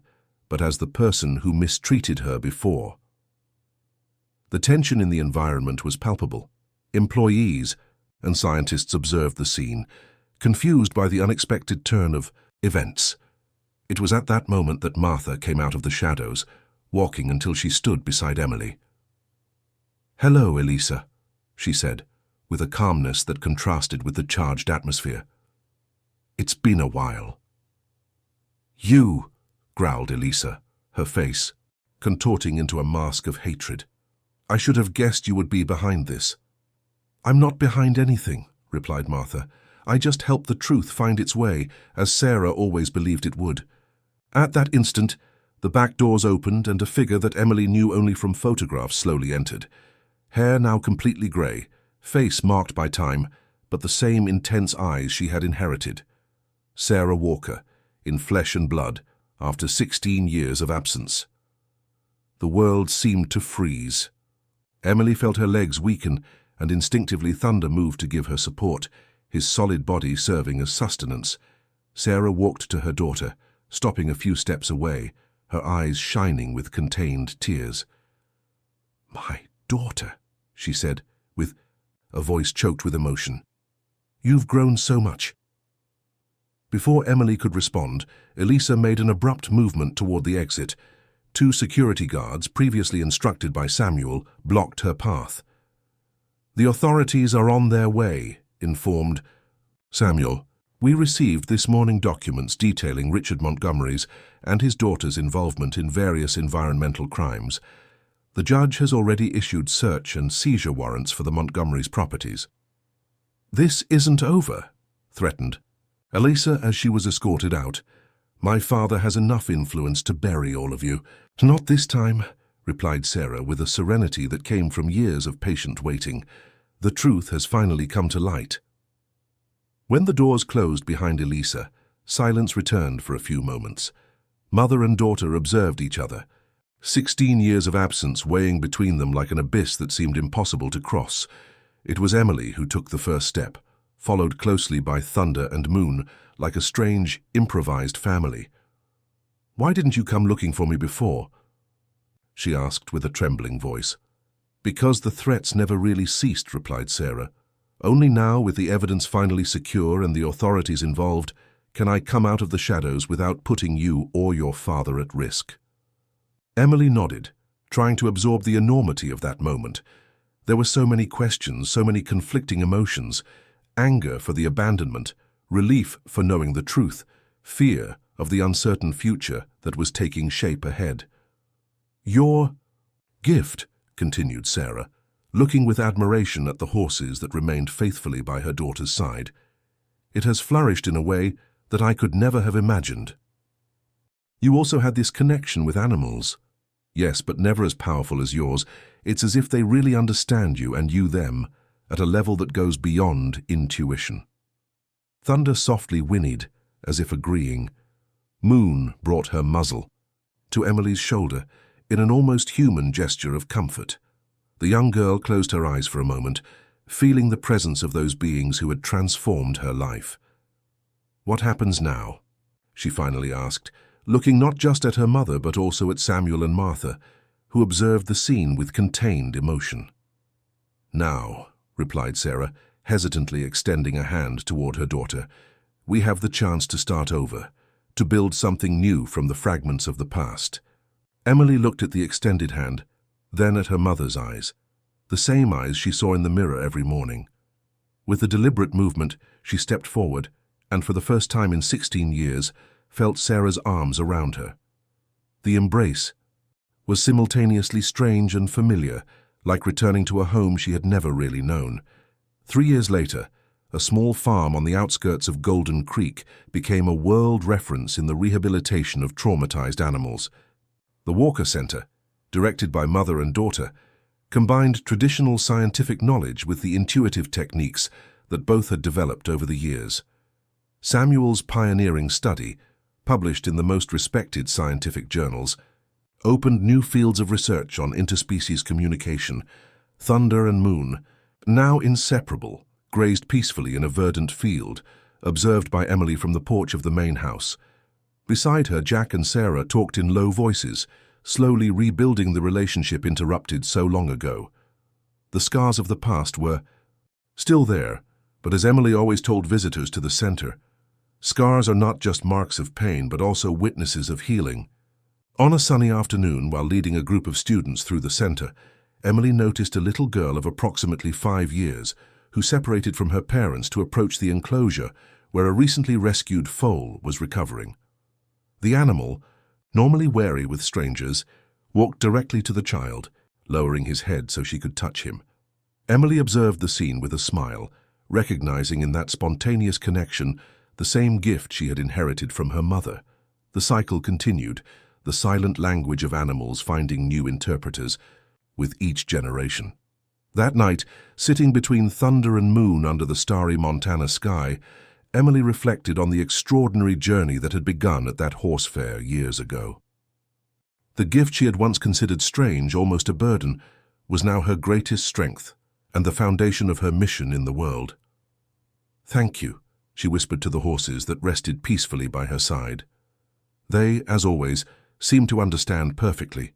but as the person who mistreated her before. The tension in the environment was palpable. Employees and scientists observed the scene, confused by the unexpected turn of events. It was at that moment that Martha came out of the shadows, walking until she stood beside Emily. "Hello, Elisa," she said, with a calmness that contrasted with the charged atmosphere. "It's been a while." "You," growled Elisa, her face contorting into a mask of hatred. "I should have guessed you would be behind this." "I'm not behind anything," replied Martha. "I just helped the truth find its way, as Sarah always believed it would." At that instant, the back doors opened and a figure that Emily knew only from photographs slowly entered. Hair now completely grey, face marked by time, but the same intense eyes she had inherited. Sarah Walker, in flesh and blood, after 16 years of absence. The world seemed to freeze. Emily felt her legs weaken, and instinctively Thunder moved to give her support, his solid body serving as sustenance. Sarah walked to her daughter, stopping a few steps away, her eyes shining with contained tears. "My daughter," she said, with a voice choked with emotion. "You've grown so much." Before Emily could respond, Elisa made an abrupt movement toward the exit. 2 security guards, previously instructed by Samuel, blocked her path. "The authorities are on their way," informed Samuel. "We received this morning documents detailing Richard Montgomery's and his daughter's involvement in various environmental crimes. The judge has already issued search and seizure warrants for the Montgomery's properties." "This isn't over," threatened Elisa as she was escorted out. "My father has enough influence to bury all of you." "Not this time," replied Sarah with a serenity that came from years of patient waiting. "The truth has finally come to light." When the doors closed behind Elisa, silence returned for a few moments. Mother and daughter observed each other, 16 years of absence weighing between them like an abyss that seemed impossible to cross. It was Emily who took the first step, followed closely by Thunder and Moon, like a strange, improvised family. Why didn't you come looking for me before?" she asked with a trembling voice. "Because the threats never really ceased," replied Sarah. "Only now, with the evidence finally secure and the authorities involved, can I come out of the shadows without putting you or your father at risk." Emily nodded, trying to absorb the enormity of that moment. There were so many questions, so many conflicting emotions: anger for the abandonment, relief for knowing the truth, fear of the uncertain future that was taking shape ahead. "Your gift," continued Sarah, looking with admiration at the horses that remained faithfully by her daughter's side. "It has flourished in a way that I could never have imagined. You also had this connection with animals. Yes, but never as powerful as yours. It's as if they really understand you and you them, at a level that goes beyond intuition." Thunder softly whinnied, as if agreeing. Moon brought her muzzle to Emily's shoulder in an almost human gesture of comfort. The young girl closed her eyes for a moment, feeling the presence of those beings who had transformed her life. "What happens now?" she finally asked, looking not just at her mother but also at Samuel and Martha, who observed the scene with contained emotion. "Now," replied Sarah, hesitantly extending a hand toward her daughter, "we have the chance to start over, to build something new from the fragments of the past." Emily looked at the extended hand, then at her mother's eyes, the same eyes she saw in the mirror every morning. With a deliberate movement, she stepped forward, and for the first time in 16 years, felt Sarah's arms around her. The embrace was simultaneously strange and familiar, like returning to a home she had never really known. 3 years later, a small farm on the outskirts of Golden Creek became a world reference in the rehabilitation of traumatized animals. The Walker Center, directed by mother and daughter, combined traditional scientific knowledge with the intuitive techniques that both had developed over the years. Samuel's pioneering study, published in the most respected scientific journals, opened new fields of research on interspecies communication. Thunder and Moon, now inseparable, grazed peacefully in a verdant field, observed by Emily from the porch of the main house. Beside her, Jack and Sarah talked in low voices, slowly rebuilding the relationship interrupted so long ago. The scars of the past were still there, but as Emily always told visitors to the center, scars are not just marks of pain, but also witnesses of healing. On a sunny afternoon, while leading a group of students through the center, Emily noticed a little girl of approximately 5 years who separated from her parents to approach the enclosure where a recently rescued foal was recovering. The animal, normally wary with strangers, walked directly to the child, lowering his head so she could touch him. Emily observed the scene with a smile, recognizing in that spontaneous connection the same gift she had inherited from her mother. The cycle continued, the silent language of animals finding new interpreters with each generation. That night, sitting between Thunder and Moon under the starry Montana sky, Emily reflected on the extraordinary journey that had begun at that horse fair years ago. The gift she had once considered strange, almost a burden, was now her greatest strength and the foundation of her mission in the world. "Thank you," she whispered to the horses that rested peacefully by her side. They, as always, seemed to understand perfectly.